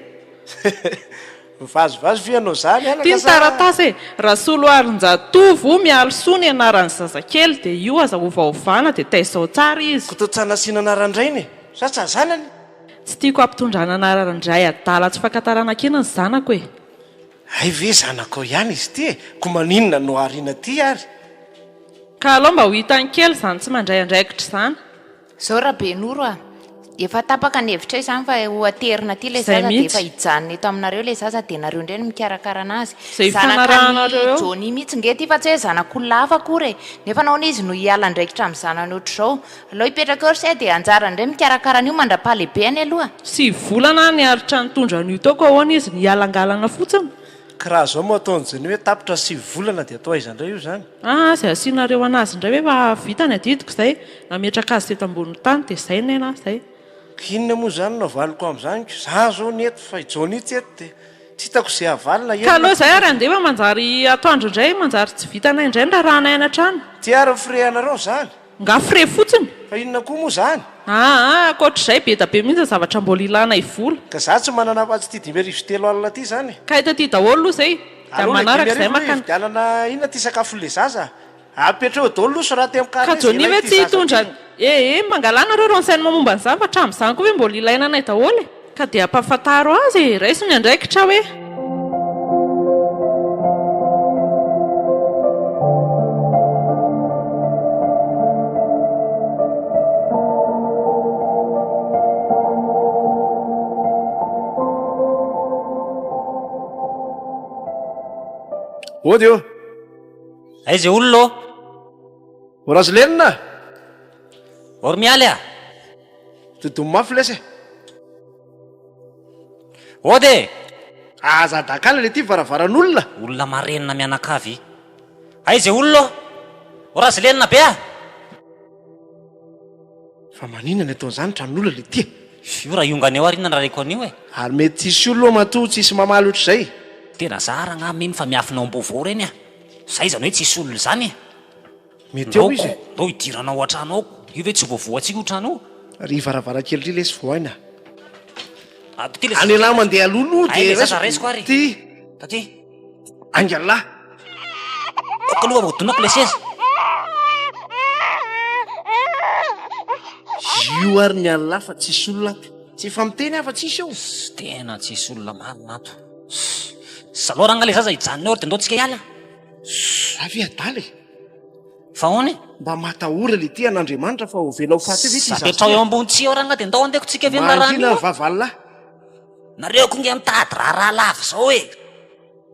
mivazovazo vianao zany tia ny taratasy raha soloarin-jatovo mialo soa ny anaran'ny zazakely de io aza ovaovana de taizao tsara izy kototsanasiana anarandrainy sa tsy azanany tsy tiako ampitondrana anarandray adala tsy fankatarana kena ny zanako ay ve zanako ihany izy ty ko maninona no arina ty ary ka aloha mba ho hitany kely zany tsy mandray andraikitra zany zao raha be noro efa tapaka ny hevitra izany fa ho aterina ty le zaza de efa hijanona eto aminareo le zaza de nareo indray no mikarakara anazy zanakany jony mihitsy nge ty fa tsy hoe zanak'olona hafa akory nefa naona izy no hiala andraikitra amin'ny zanany ohatr'izao aloha hipetraka eo ry de anjara indray mikarakara an'io mandra-pahalehibe any aloha sy volana ny aritra nitondra an'io taoko ahoana izy ny hialangalana fotsiny karaha zao moa ataon'zany hoe tapitra sy volana de atao aizandray io zany zay asianareo anazy indray hoe fa vitany adidiko zay nametraka azy teto ambony tany de zay nena zay inona moa zany navaliko am'zanyko za zao neto fa ijonitsy eto de tsy hitako zay avalina ka aloha zay ary andefa manjary atoandro indray manjary tsy vitanay indray nra raha nay anatrano ty ary fre anareo zany nga fre fotsiny fa inona koa moa zany akoatr'izay be da be mihitsy zavatra mbola ilana ivola ka za tsy manana afa-tsy ty 5:03 ty zany ka hita ty daholo aloha izay da manaraka izay makana vidianana inona ty sakafo le zaza apetreo daholo loso raha ty ka joni hoe tsy hitondra mangalanareo reo nsainy mamomba ny zavatra amin'izany koa hoe mbola ilainanay daholo ka dia ampahafantaro azy raisiny andraikitra hoe ody eo aiza olona orazy lenina ory mialy a todomy mafy lese ody azadakala le ty varavaran'olona olona marenina mianakavy aiza olona orazy lenina be a fa maninana ataon'izany tranon'olona le ty io raha iongany eo arinana raha raiko an'io ary mety tsisy olo mato tsisy mamaly ohatr'izay tena zara agnaminy fa miafinao ambovao reny a zay zany hoe tsisy olona zany mety eo izy ndao hidiranao an-trano aoko io ve tsy voavoatsika io trano ry varavarakely ry lesy voaina ty any lahy mandeha alolo le zaza raisiko ary ty taty angalahy aloha voadonako le seza io ary ny anylahy fa tsisy olona tsy fa miteny afa tsisy eo tena tsisy olona marinato saloranga le zaza hijanona eo ary de ndao tsika hiala avy adaly fa hony mba matahora le ty an'andriamanitra fa ho velao faty ve ty zapetrao eo ambony tsi ao ranga de ndao andeko tsika mahina vavalilahy nareo konge mitady raha lava zao e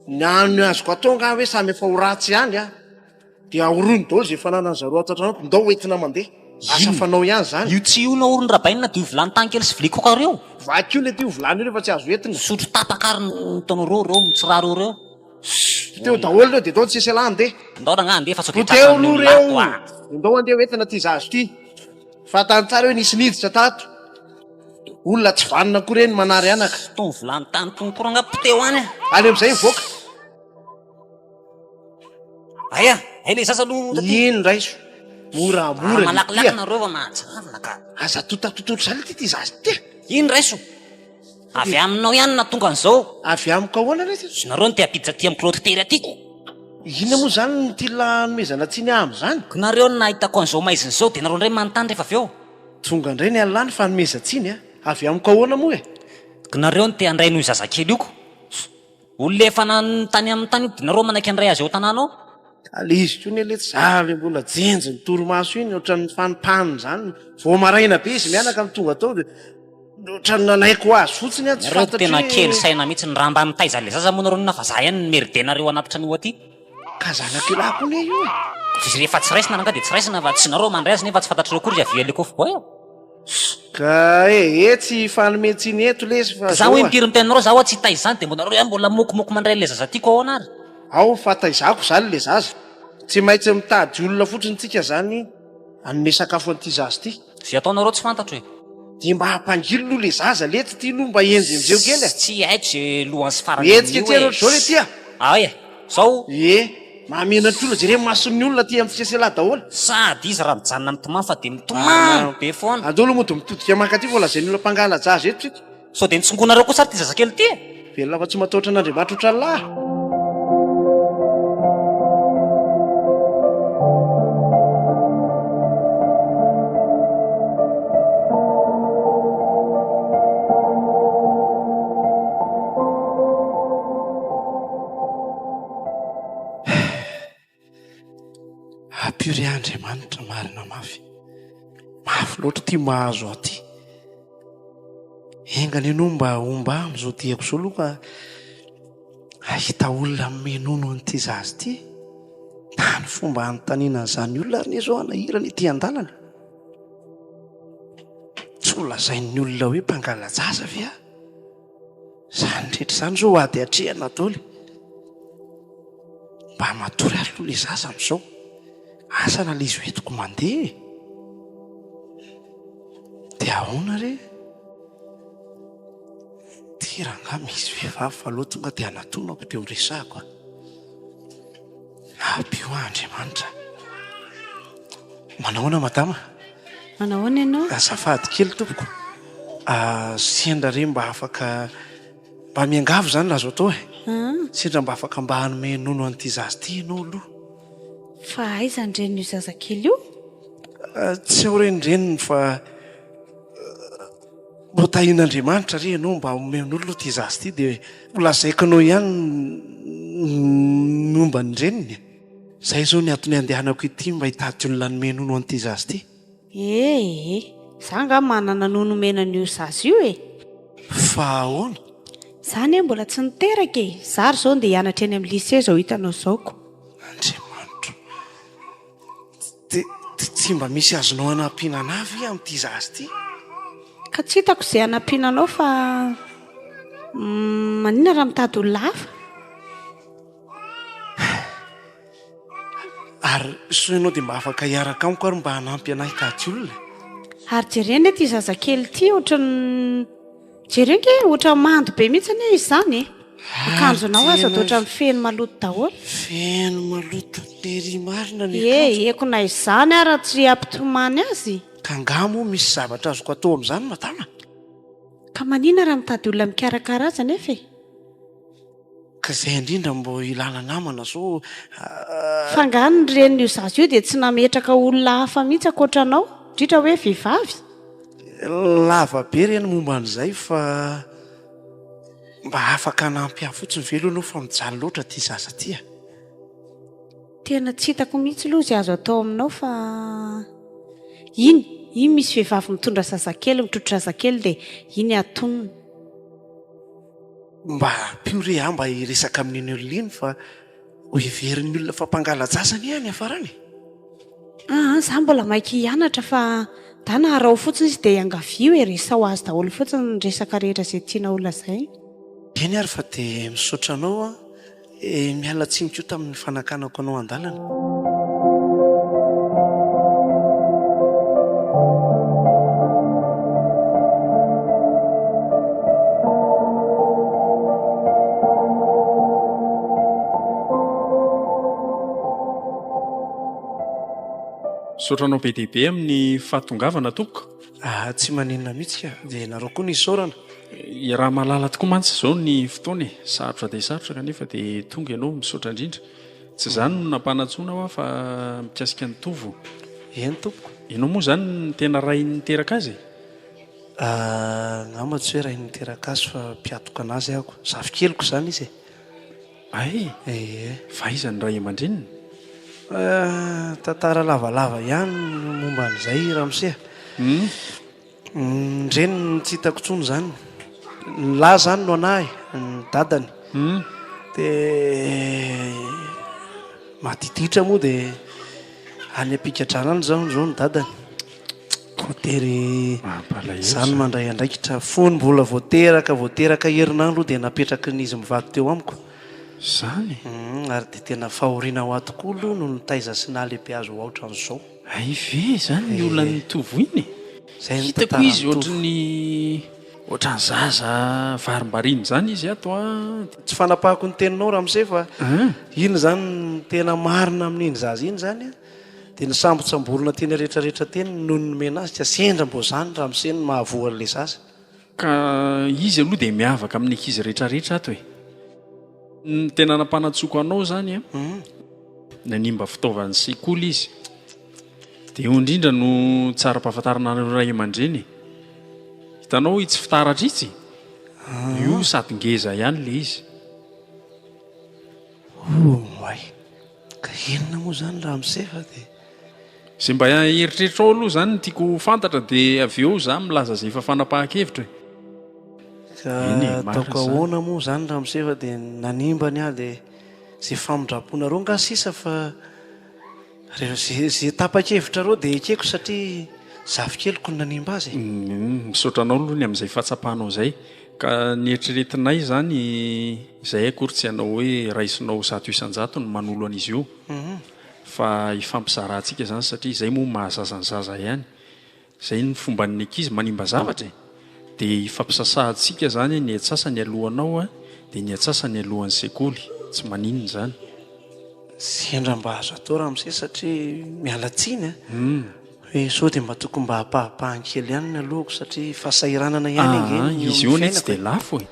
ny ano azoko atonga hoe samy efa ho ratsy ihany a dia ahorony daholo zay fananany zareo atatranao ndao hoentina mandeha asa fanao ihany zany io tsy io na orony rabainina de io vilany tankely sy viliko kareo vaky io le ty ho vilany io rehefa tsy azo entina sotro tapakary ntaonao reo mitsiraro reo teo daholo reo de ndao tsy esy lahy andeha ndao ranga andeha fa teo aloha reo ndao andeha hoentina ty zazo ty fa tany tsara hoe nisy niditra tato olona tsy vanina koa reny manary anaka tony vilany tany tonkorangapoteo any any am'izay mivoaka aya ay le zaza aloha ino raiso moramora malakilaky nareo fa mahajanona ka aza totatototro zany ty ty zazy ty ino raiso avy aminao ihany na tonga an'izao avy amiko ahoana re sy nareo ny te apiditra ty amiko lotetery atyko ina moa zany ny ty lanomezana tsiny amy zany ko nareo ny nahitako an'izao maiziny zao de nareo ndray manontany rehefa avy eo tonga indray ny alany fa nomezatsiny a avy amiko ahoana moa e ko nareo ny te andray noho zazakely ioko olona efa nantany amin'ny tany io de nareo manaiky andray azy eo tanànao ale izy ko ny aletsy zavy mbola jenjy ny toromaso iny ohatran'ny fanipany zany vo maraina be izy mianaka ny tonga tao de ohatrany nanaiko azy fotsiny a tsy nareo tena kely saina mihitsy ny raha mba mitaiza le zaza moa nareo nina fa za ihany ny meridenareo anatitra an'io aty ka zanakilako ny io izy rehefa tsy raisina ranga de tsy raisina fa tsy nareo mandray azy nefa tsy fantatrareo kory avy alekofo boa eo ka tsy fanometsiny eto lesy fa za hoe mitiry mitenareo za hoa tsy hitaiza zany de mbo nareo ihany mbola mokomoko mandray le zaza tiako ao anary ao fataizako zany le zaza tsy maintsy mitady olona fotsiny tsika zany anome sakafo an'ity zazy ty zay ataonareo tsy fantatro e de mba hampangilo loha le zaza letsy ty no mba enjenjeo kely tsy haiko ze lohany sy farany etsika ty anao zao le ty a ay zao mahamenatr'olona jere mason'ny olona ty am'tseselahy daholo sady izy raha mijanona mitomany fa de mitomany be foana andolo moa to mitodika mankaty volazany olona mpangala jazy eto tsika sao de nitsongonareo koa sary ty zazakely ty velona fa tsy mataotra an'andriamanitra otra lahy apure andriamanitra marina mafy loatra ty mahazo aty engany ianao mba omba am'izao tiako zao aloha ka ahita olona menono an'ity zazy ty tany fomba anontaniana n'izany olona ary ne zao anahirany ity an-dalana tsy olazain'ny olona hoe mpangalajaza ve a zany rehetra zany zao ady atrehana daoly mba matory ary loha le zaza am'izao asana le izy hoentiko mandeha de ahoana re ty ranga misy vehivavy fa aloha tonga de anatonako teo resako aby io andriamanitra manahoana madama Manahoana ianao? Azafady kely tompoko. Sendra re mba afaka mba miangavo zany lazo atao sendra mba afaka mba hanome nono an'ity zazy ty ianao aloha. Fa aiza ndreny io zazakely io? Tsy ao renindreniny fa mbo tahin'Andriamanitra re ianao mba omen'olo aloha ty zazy ty dia holazaikinao ihany momba ny reniny. Zay zao ny antony andehanako ity mba hitady olona nome nono an'ity zazy ty. Za nga manana nono menan'io zazy io Fa ahoana? Zany mbola tsy niteraka zary zao dia hianatra eny amin'ny lycée zao hitanao zaoko. Andriamanitra. Tsy mba misy azonao anampiana anavy amin'ity zazy ty? Ka tsy hitako izay anampiananao fa maninona raha mitady olona hafa? Ary so ianao dia mba afaka hiaraka amiko ary mba hanampy anahy hitady olona? Ary jerena ty zazakely ty ohatran'ny jerena ohatran'ny mando be mihitsy izy izany akanjonao aza dia ohatran'ny feno maloto daholo. Feno maloto lery marina ny eko na izany ary tsy ampitomany azy. Ka angamo misy zavatra azoko atao amin'izany madama? Ka maninona raha mitady olona mikarakara azy nefa ka izay indrindra mbo ilana namana zao. Fangany ren'io zazy io dia tsy nametraka olona hafa mihitsy ankoatranao indrindra hoe vehivavy. Lava be reny momba an'izay fa mba afaka hanampy ahy fotsiny velo ianao fa mijaly loatra ty zaza ty. Tena tsy hitako mihitsy aloha izay azo atao aminao fa iny misy vehivavy mitondra zazakely mitrotro zazakely dia iny atonony. Mba piore aho mba hiresaka amin'iny olona iny fa ho heverin'ny olona fampangalan-tsasany ihany afarany. Za mbola maiky hianatra fa dana arao fotsiny izy dia angavio resao azy daholo fotsiny ny resaka rehetra izay tiana olona izay. Eny ary fa dia misaotra anao miala tsiny koa tamin'ny fanakanako anao an-dalana. Saotranao be dehibe amin'ny fahatongavana tompoko. Tsy maninona mihitsy ka dia nareo koa ny isaorana. Raha mahalala tokoa mantsy izao ny fotoana sarotra dia sarotra kanefa dia tonga ianao misaotra indrindra. Tsy izany no nampanantsoina aho fa mikasika ny tovo. Eny tompoko. Ianao moa izany ny tena ray niteraka azy? Ngamba tsy hoe ray niteraka azy fa mpiatoka anazy ahako. Zavikeliko izany izy. Fa iza ny ray aman-dreniny? Tantara lavalava ihany momba an'izay ramose. Ndreny tsy hitako tsony zany. Ny lahy zany no anahy ny dadany dia matititra moa dia any ampikadranany zao ny dadany kotery zany mandray andraikitra fony mbola voateraka herinandro dia napetraka n'izy mivady teo amiko zany. Ary dia tena fahoriana ho ahy tokoa aloha no nitaiza sy nahalehibe azo ohatran'izao. Ve zany ny olona ny tovo iny? Hitako izy ohatran'ny zaza varimbariny zany izy ato tsy fanapahako ny teninao ramose fa iny zany tena marina amin'iny zaza iny zany dia ny sambotsambolona teny rehetrarehetra teny noho ny nomena azy tsy asendra mbo zany ramose ny mahavoan'ilay zaza. Ka izy aloha dia miavaka amin'ny ankizy rehetrarehetra ato ny tena nampanatsoko anao zany nanimba fitaovan'ny sekoly izy dia io indrindra no tsara mpahafantarana ray aman-dreny. Hitanao tsy fitaratra itsy io sady ngeza ihany le izy. Ka enina moa zany raha misefa dia zay mba eritreritrao aloha zany no tiako fantatra dia avy eo za milaza zay efa fanapahan-kevitra. Ataoko ahoana moa zany raha misefa dia nanimbany aho dia zay famindraponareo nga sisa fa zay tapa-kevitra reo dia ekeko satria zavikeliko ny nanimba azy. Misaotranao aloha ny amin'izay fahatsapahanao izay ka ny eritreretinay zany izay akory tsy hanao hoe raisinao 100 isan-jato ny manolo an'izy io fa ifampizarantsika zany satria izay moa mahazazany zaza ihany. Izay ny fomba ny ankizy manimba zavatra dia ifampisasahantsika zany ny atsasany alohanao dia ny atsasany alohan'ny sekoly tsy maninona zany. Sendra mba azo atao raha amin'izay satria miala tsiny hoe sao dia mba tokony mba hapahapahan-kely ihany ny alohako satria fahasahiranana ihany angeny izy io ny tsy dia lafo e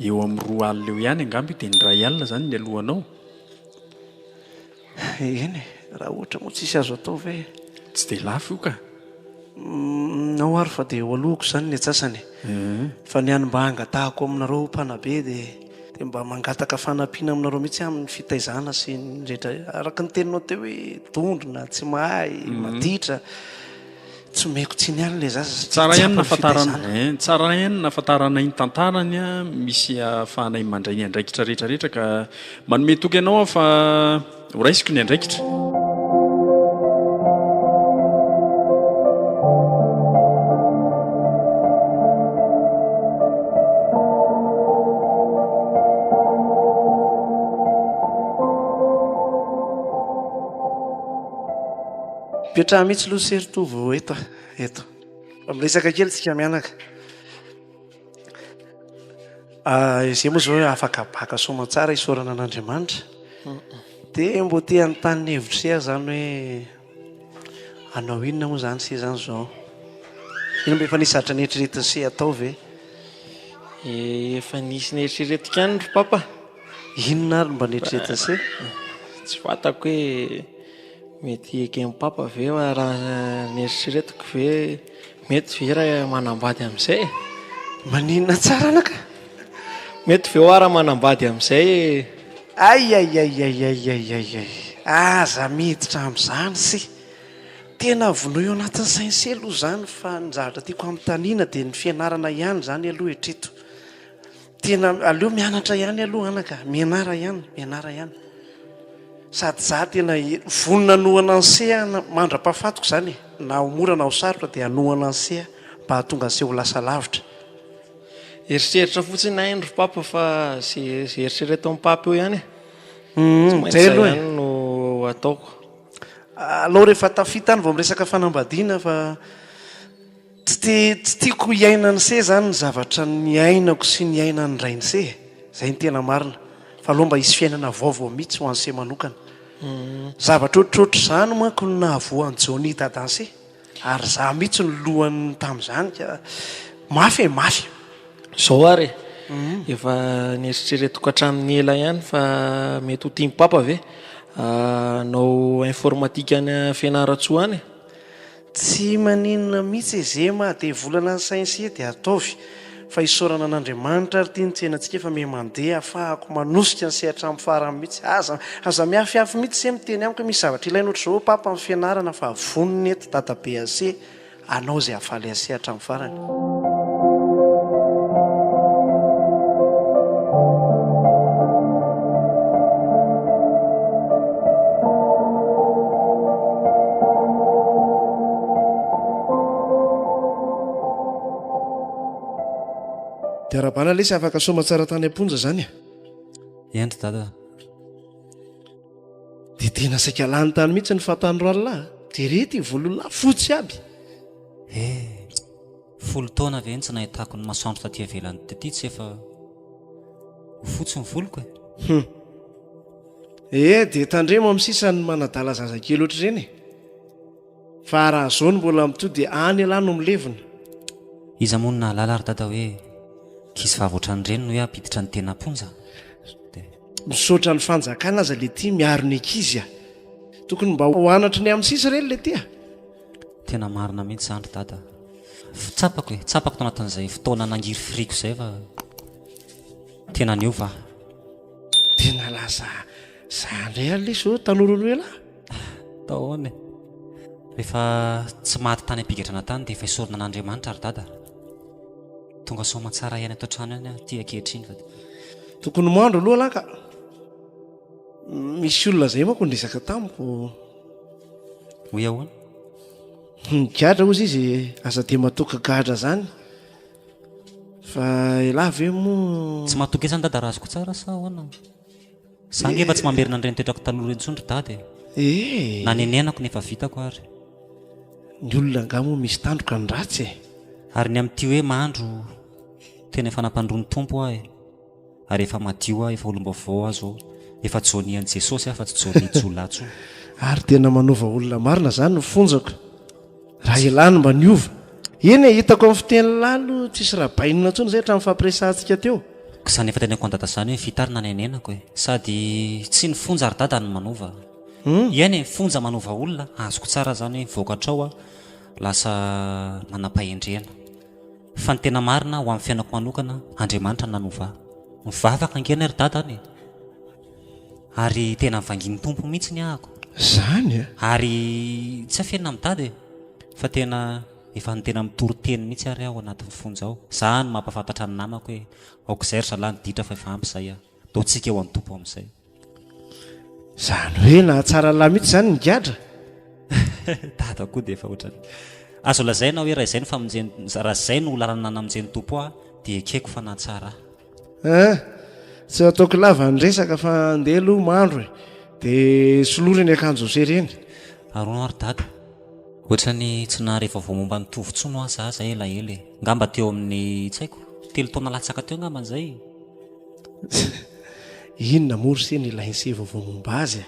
eo amin'ny 2 alina eo ihany angamby dia ny 2 alina zany ny alohanao eny raha ohatra moa tsisy azo atao ve tsy dia lafo io ka nao ary fa dia eo alohako zany ny atsasany fa ny any mba hangatahako aminareo mpanabe dia mba mangataka fanampiana aminareo mihitsy amin'ny fitaizana sy ny rehetra araka ny teninao teo hoe tondrona tsy mahay maditra tsy meko tsy ny any le zaza tsara ihany nafatarana iny tantarany a misy ahafahanay mandray ny andraikitra rehetrarehetra ka manome toky ianao fa horaisiko ny andraikitra mpiatraha mihitsy loha seritovo eto miresaka kely tsika mianaka izay moa zao hoe afaka baka soma tsara isorana an'Andriamanitra dia mbo te anontany hevitra ahy zany hoe anao inona moa zany se zany zao ino mba efa nisy zatra nieritreretiny se atao ve efa nisy nieritreretiko ihany ry papa inona ary mba nieritreretiny se tsy fantako hoe mety ekeny papa ve raha nieritreretiko ve mety ve raha manambady amin'izay maninona tsara anaka mety ve raha manambady amin'izay ay aza miditra amin'izany sy tena vonoa eo anatin'ny sainse aloha zany fa ny zavatra tiako amin'ny taniana dia ny fianarana ihany zany aloha etreto tena aleo mianatra ihany aloha anaka mianara ihany sady za tena vonona nohana ny seha mandra-pahafatoko zany na omora na ho sarotra dia anohana ny seha mba hahatonga se ho lasa lavitra eritreritra fotsiny na iny ry papa fa ze eritrereto amin'ny papa eo ihany zay aloha no ataoko aloha rehefa tafita any vao miresaka fanambadiana fa tsy tiako hiaina ny se zany ny zavatra ny ainako sy ny aina ny ray ny se zay ny tena marina fa aloha mba hisy fiainana vaovao mihitsy ho an'se manokana zavatra ohatrotra zany manko no nahavoan'ny Johnny dadanse ary za mihitsy ny lohany tamin'izany ka mafy zao ary efa nieritreretiko hatramin'ny ela ihany fa mety ho tiany papa ve nao informatika ny fianaratsoa any tsy maninona mihitsy ezema dia volana ny sainse dia ataovy fa isorana an'Andriamanitra ary tia ny tsenantsika efa me mandeha ahafahako manosika ny sehatra amin'ny farany mihitsy aza miafiafy mihitsy se miteny amiko misy zavatra ilaina ohatr' zao papa amin'ny fianarana fa vonony eto dadabe ase anao zay hafaly asehatra amin'ny farany dia rahabana lesy afaka soma tsara tany amponja zany endry dada dia tena saika lany tany mihitsy ny fatany roalina dia rety volona fotsy aby 10 taona ve ny tsy nahitako ny masoandro taty avelany taty tsy efa fotsy ny voloko dia tandremo amin'ny sisany manadala zazakely oatra ireny fa raha zao ny mbola mito dia any alahy no milevina iza moa na lala ary dada hoe kisy vavoatra ny reny no hoe apiditra ny tena ponja misaotra ny fanjakana aza le ty miaro ny ankizy tokony mba hoanatra ny amin'ny sisy reny le ty tena marina mihitsy zandry dada tsapako tao anatin'izay fotoana nangiry friko izay fa tena niova tena lasa zandray ale so tanorony hoe lahy taony rehefa tsy maty tany ampigadrana tany dia efa isorona an'Andriamanitra ary dada tonga soma tsara ihany atao trano ihany ty ankehitriny fa tokony moandro aloha lahy ka misy olona zay manko nresaka tamiko hoy ahoana gadra ozy izy aza dia matoka gadra zany fa lahy ve moa tsy matoka izany dada razoko tsara sa ahoana za ngefa tsy mamerina an'ireny toetrako taloha rentsondry dady na nenenako nefa vitako ary ny olona nga moa misy tandroka ny ratsy ary ny amin'ity hoe mahandro tena efa nampandrony tompo ahy ary efa madio ahy efa olombavao azo efa jonian'i Jesosy aho fa tsy joni jolatsy ary tena manova olona marina zany ny fonjako raha ilany mba niova eny e hitako amin'ny fiteny lalo tsisy raha bainina ntsony zay hatramin'ny fampiresantsika teo zany efa teneko andada zany hoe fitarina ny anenako e sady tsy ny fonja ary dada ny manova eny e fonja manova olona azoko tsara zany vokatrao a lasa manam-pahendrena fa ny tena marina ho amin'ny fiainako manokana Andriamanitra ny nanova mivavaka angena ry dadany ary tena mivanginy tompo mihitsy ny ahako zany ary tsy afenina amin'ny dady fa tena efa ny tena mitoro teny mihitsy ary aho anatin'ny fonja ao zany mampafantatra ny namako hoe aok'izay ry zalahy nyditra fa efa ampy zay a taontsika eo amin'ny tompo amin'izay zany hoe nahatsara lahy mihitsy zany nigadra dada koa dia efa ohatrany azo lazaina hoe raha izay no famonjeny raha izay no lalana namonjeny tompo a dia ekeko fa nahatsara tsy ataoko lava ny resaka fa andeha aloha mandro e dia solorany akanjo sereny arono ary dada ohatrany tsy nahary efa vao momba nitovitsono aza aza elaela e ngamba teo amin'ny tsy haiko 3 taona latsaka teo ngamba an'izay inona mory se ny ilainse vao momba azy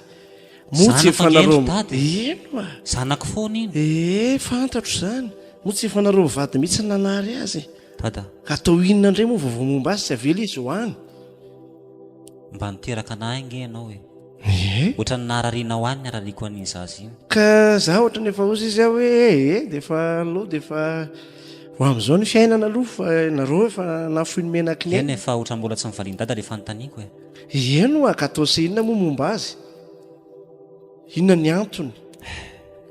motsy efanareo eno a zanako foana iny fantatro zany motsy efanareo vady mihitsy ny nanary azy dada ka atao inona indray moa vao momba azy tsy avela izy ho any mba niteraka anahy nge ianao e ohatra ny naharariana ho any ny arariako an'iny zazy iny ka za ohatra ny efa ozy izy aho hoe dia efa aloha dia efa ho amin'izao ny fiainana aloha fa nareo efa nafoy ny menaky ny eny efa ohatra mbola tsy mivaliany dada rehefa notaniako e eno a ka atao se inona moa momba azy inona ny antony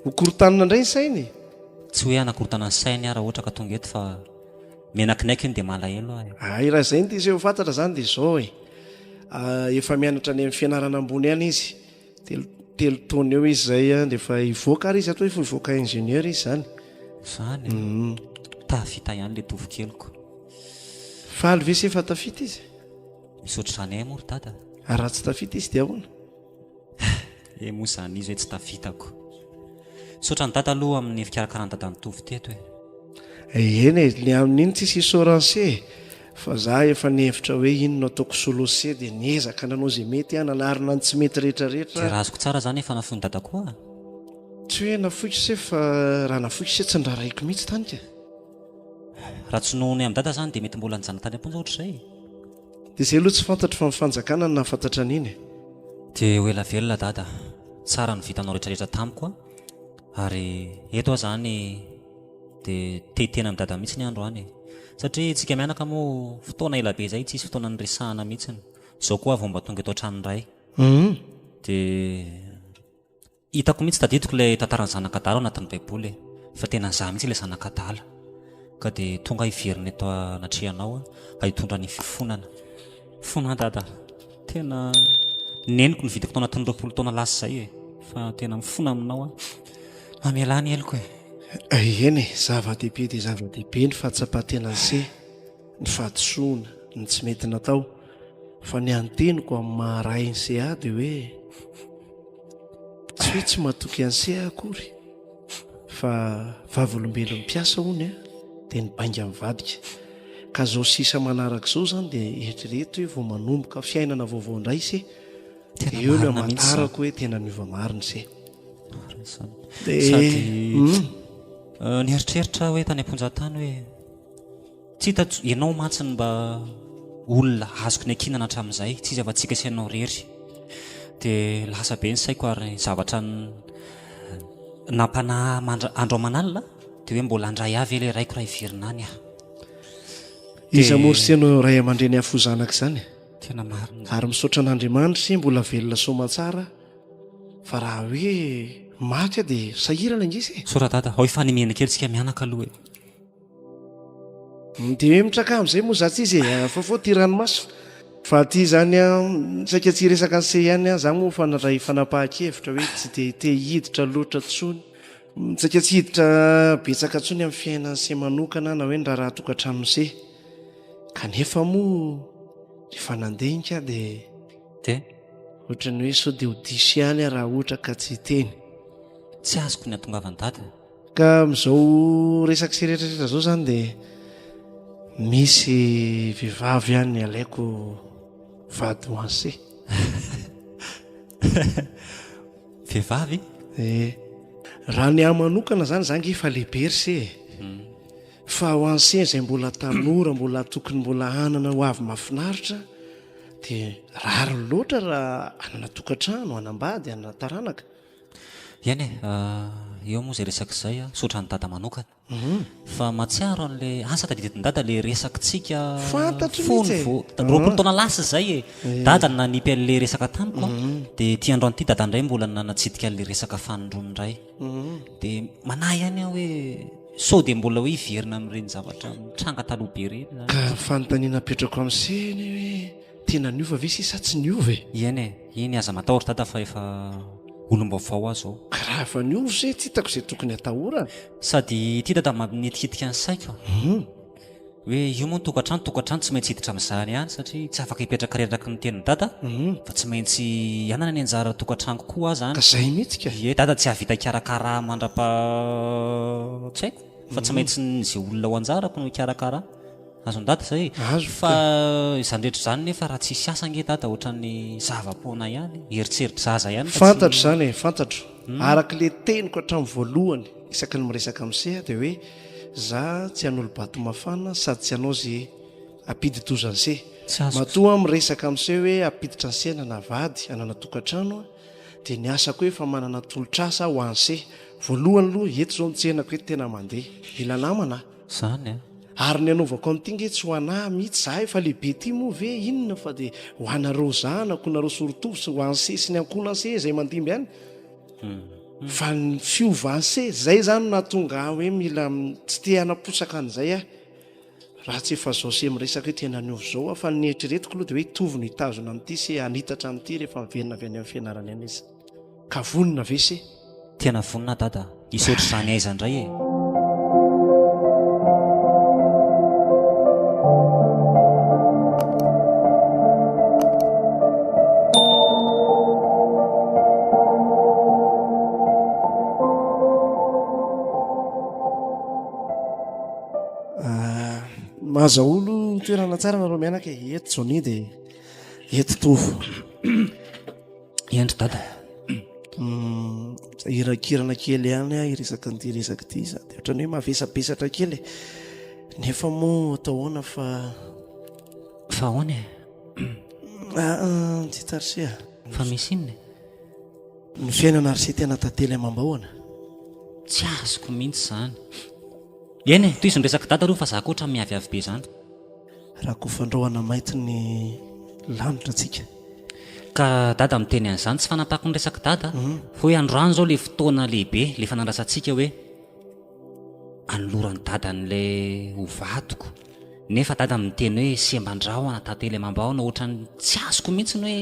hokorotanina indray ny sainy tsy hoe anakorotana ny sainy raha ohatra ka tonga eto fa menaky naiko iny dia malahelo ay raha izay ny ty izay ho fantatra zany dia izao e efa mianatra any amin'ny fianarana ambony any izy telo taona eo izy zay dia efa hivoaka ary izy atao efa hivoaka ingénieur izy zany zany tafita ihany le tovokeloko faly ve se efa tafita izy misaotra zany ay mory dada ary raha tsy tafita izy dia ahoana moa zany izy hoe tsy tafitako misaotra ny dada aloha amin'ny fikarakarany dada nitovy teto eny e ny amin'iny tsisy isoranse fa za efa nihevitra hoe ino no ataoko solose dia niezaka nanao zay mety a nanarina ny tsy mety rehetrarehetra raha azoko tsara zany efa nafoiny dada koa tsy hoe nafoiko se fa raha nafoiko se tsy ndraraiko mihitsy tany ka raha tsy nohony amin'ny dada zany dia mety mbola nijana tany amponja ohatr'izay dia zay aloha tsy fantatra fa mifanjakana ny nahafantatra an'iny dia ho ela velona dada tsara ny vitanao rehetrarehetra tamiko ary eto aho zany dia tetena amin'ny dada mihitsy ny andro any satria tsika mianaka moa fotoana ela be zay tsisy fotoana ny resahana mihitsiny izao koa vao mba tonga eto an-tranonray dia hitako mihitsy tadidiko ilay tantarany zanakadala ao anatin'ny baiboly fa tena za mihitsy ilay zanakadala ka dia tonga hiveriny eto anatrehanao ahitondra ny fifonana fona dada tena neniko ny vidiko tao anatin'ny 20 taona lasa zay fa tena mifona aminao mamelany eloko eny e zava-dehibe dia zava-dehibe ny fahatsapatenanse ny fahatosoana ny tsy mety natao fa ny anteniko amin'ny maharain'se a dia hoe tsy hoe tsy mahatoky an'se akory fa vavolombelo mipiasa hony dia ny bainga mivadika ka zao sisa manaraka izao zany dia eritrereto hoe vao manomboka fiainana vaovao indray se dia eo no amatarako hoe tena miova mariny se sady ny eritreritra hoe tany amponjatany hoe tsy hita ianao matsiny mba olona azoko ny akinana hatramin'izay tsy izy afa-tsika sy ianao rery dia lasa be ny saiko ary zavatra nampanahy andro amanalina dia hoe mbola andray avy ele raiko raha iverinany izy amoriseno ray aman-dreny afozanaka izany tena marina ary misaotra an'Andriamanitra sy mbola velona somatsara fa raha hoe maty a dia sahirana ingisy soradada ao efa nimena kely tsika mianaka aloha dia hoe mitraka amin'izay moa za tsy izy fafao ty ranomaso fa ty zany saika tsy resaka an'se ihany za moa fanaray fanapahan-kevitra hoe tsy dia te hiditra loatra tsony saika tsy hiditra betsaka tsony amin'ny fiainan'se manokana na hoe ny raha tokantramon'se kanefa moa rehefa nandenika dia ohatrany hoe sao dia hodisy ihany raha ohatra ka tsy teny tsy azoko ny atongavany-dada ka amin'izao resaka se rehetrarehetra zao zany dia misy vehivavy ihany ny alaiko vady ho an'se vehivavy raha ny amanokana zany zangy efa lehibe ry se fa ho ansen zay mbola tanora mbola tokony mbola anana ho avy mahafinaritra dia rary loatra raha anana tokantrano anambady anana taranaka iany eo moa zay resaka izay sotra ny dada manokana fa matsiaro an'la asa tadididin-dada le resakitsika roapolo taona lasa zay dada nanipy an'le resaka tamiko dia tia androany ity dada ndray mbola nanatsidika an'le resaka fanondrony ndray dia manahy ihany aho hoe sao dia mbola hoe hiverina amin'ireny zavatra mitranga taloha be reny ka fanontaniana petrako amin'seny hoe tena niova ve sisa tsy niova iany iny aza matahotra dada fa efa olom-baovao azy ao karaha efa niova se tsy hitako izay tokony atahorana sady ity dada manetikitika ny saiko hoe io moa tokantrano tsy maintsy hiditra amin'izany ihany satria tsy afaka hipetraka reraky ny tenin'ny dada fa tsy maintsy anana ny anjara tokantrano koa zany ka zay mihitsika dada tsy havita karakara mandrapa tsy haiko fa tsy maintsy zay olona ho anjarako no karakara azon-dada zay fa izany rehetra zany nefa raha tsisy asa nge dada ohatran'ny zava-poana ihany eritseritra zaza ihany fantatro zany fantatro araka le teniko hatramin'ny voalohany isaky ny miresaka amin'seha dia hoe za tsy han'olo-bato mafana sady tsy hanao zay ampidi-dozany se matoa miresaka amin'se hoe ampiditra ny sena na vady anana tokantrano dia ny asako hoe fa manana tolotrasa ho an'se voalohany aloha eto zao mitsenako hoe tena mandeha mila namana zany ary ny anaovako amin'ity nge tsy ho anahy mihitsy za efa lehibe ty moa ve inona fa dia ho anareo zanako nareo sorotovo sy ho an'se sy ny ankonanse zay mandimby ihany fa ny fiovanse zay zany natonga hoe mila tsy te hanaposaka an'izay raha tsy efa zao se miresaka hoe tena niova zao fa ny eritreretiko aloha dia hoe tovy ny hitazona amin'ity se anitatra amin'ity rehefa miverina avy any amin'ny fianarana any izy ka vonina ve se tena vonina dada isotry zany aiza indray mahazaolo toerana tsara nareo mianaka eto joni dia eto tovo endry dada irakirana kely ihany iresaka nity resaka ity sady ohatrany hoe mavesapesatra kely nefa moa atao hoana fa hoany tsy tarisea fa misy inony ny fiainana ry se tena tantely amam-bahoana tsy azoko mihitsy zany eny toy izy nyresaka dada aloha fa za koatra miaviavy be zany raha ko fandrahoana maity ny lanitra atsika ka dada miteny an'izany tsy fanapako ny resaka dada fa hoe androany zao le fotoana lehibe le fanandrasantsika hoe anoloran'ny dada n'lay hovadiko nefa dada miteny hoe semban-drahoana tantely amam-bahoana ohatrany tsy azoko mihitsy ny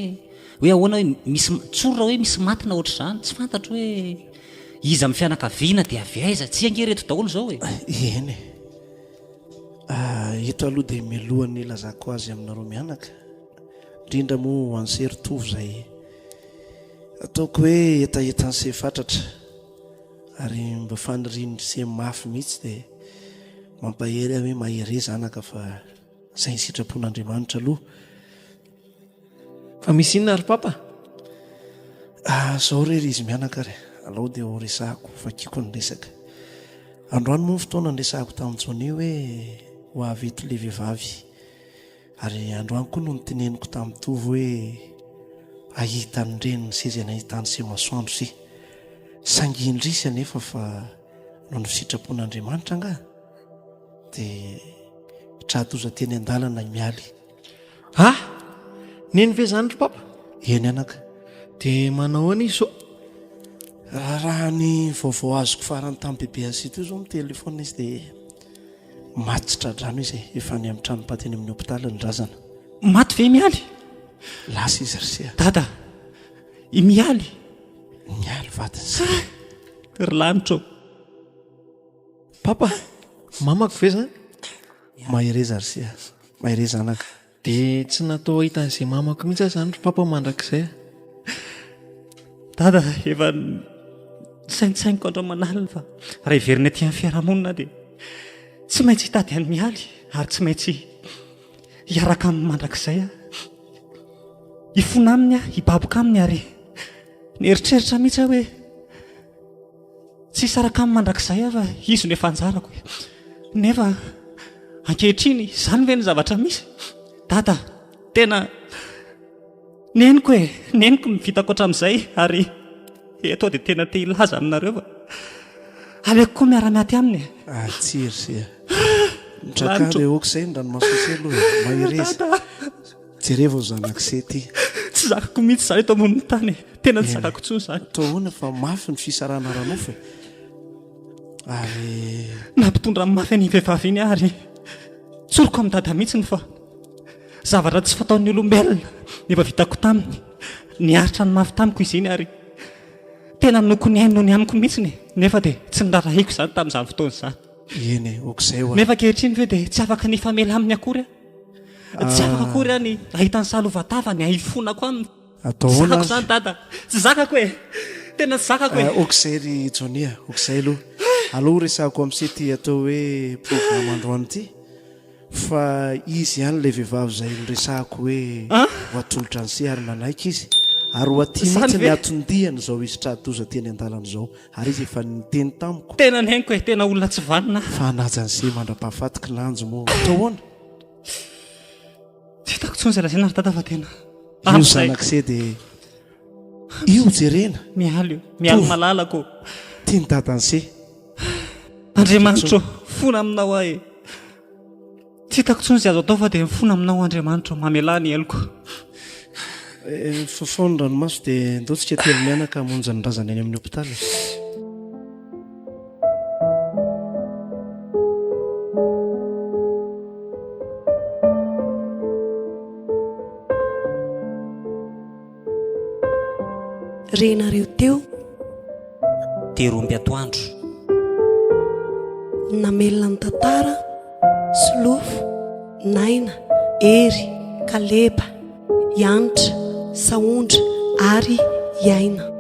hoe ahoana hoe misy tsorra hoe misy matina ohatr' zany tsy fantatro hoe izy amin'ny fianakaviana dia avy aiza tsy ange reto daholo zao hoe eny eto aloha dia milohan'ny lazako azy aminareo mianaka indrindra moa anserytovo zay ataoko hoe etaetany se fatratra ary mba fanirindry se mafy mihitsy dia mampahery hoe mahere zanaka fa zay ny sitrapon'Andriamanitra aloha fa misy inona ary papa zao rery izy mianaka ry alao dia ho resahako fakiko ny resaka androany moa ny fotoana ny resahako tamin'ny joni hoe ho avy eto le vehivavy ary androany koa no nyteneniko tamin'ny tovo hoe ahita ny reny ny sezy anahitany se masoandro se sangiindrisy anefa fa no ny sitrapon'Andriamanitra anga dia trahatoza teny an-dalana mialy neny ve zany ry papa eny anaka dia manao any izy so raha ny vaovao azoko farany tamin'ny bebe asito io zao mitelefona izy dia matitra drano izy efa ny amin'ny tranompateny amin'ny hopitaly ny razana maty ve mialy lasa izy rysea dada mialy vadiny ry lanitra papa mamako ve zany mahereza rysea mahereza anaka dia tsy natao hitan'izay mamako mihitsy azy zany ry papa mandrakizay dada efa saintsainiko andro manalina fa raha hiverina aty amin'ny fiarahamonina dia tsy maintsy hitady any mialy ary tsy maintsy hiaraka amin'ny mandrakizay hifona aminy hibaboka aminy ary ny eritreritra mihitsy hoe tsy saraka amin'ny mandrakizay afa izy no efa anjarako nefa ankehitriny izany ve ny zavatra misy dada tena neniko neniko mivitako hatramin'izay ary eto dia tena te hilaza aminareo fa aleko koa miara-miaty aminy tsiry se mitrakary oka izay ny ranomasosy aloha mahirezy jereva ho zanak'izay ty tsy zakako mihitsy izany eto amboniny tany tena tsy zakako tsony izany tohoana fa mafy ny fisarana ranofa ary nampitondra ny mafy ny vehivavy iny ary tsoroko amin'ny dada mihitsiny fa zavatra tsy fataon'ny olombelona nefa vitako taminy niaritra ny mafy tamiko izy iny ary tena minoko ny ainy no ny amiko mihitsiny nefa dia tsy nirarahiko izany tamin'izany fotoana izany eny ok'izay ho nefa kehitriny ve dia tsy afaka ny famela aminy akory tsy afaka akory any ahita ny salovatava ny ahifonako aminy zakako izany dada tsy zakako tena tsy zakako ok'izay ry jonia ok'izay aloha resahako amin'izay ty atao hoe programa androany ity fa izy ihany ilay vehivavy izay noresahako hoe ho atolotra ny se ary nanaiky izy ary ho aty mihitsy ny atondihany izao izy tradoza teny an-dalana izao ary izy efa niteny tamiko tena neniko tena olona tsy vanina fa naja ny se mandra-pahafatiky lanjo moa ataohoana tsy hitako tsony zay lazena ry dada fa tena io zanak'izay dia io jerena mialo malalako tia ny dadan'se Andriamanitro fona aminao ahy tsy hitako tsony zay azo atao fa dia mifona aminao Andriamanitro mamelà ny eloko fofoany ranomaso dia ndotsika telo mianaka monja ny razana eny amin'ny hopitaly renareo teo teromby atoandro namelona ny tantara Solofo, Naina, Ery, Kaleba, Yanitra, Saondra ary Iaina.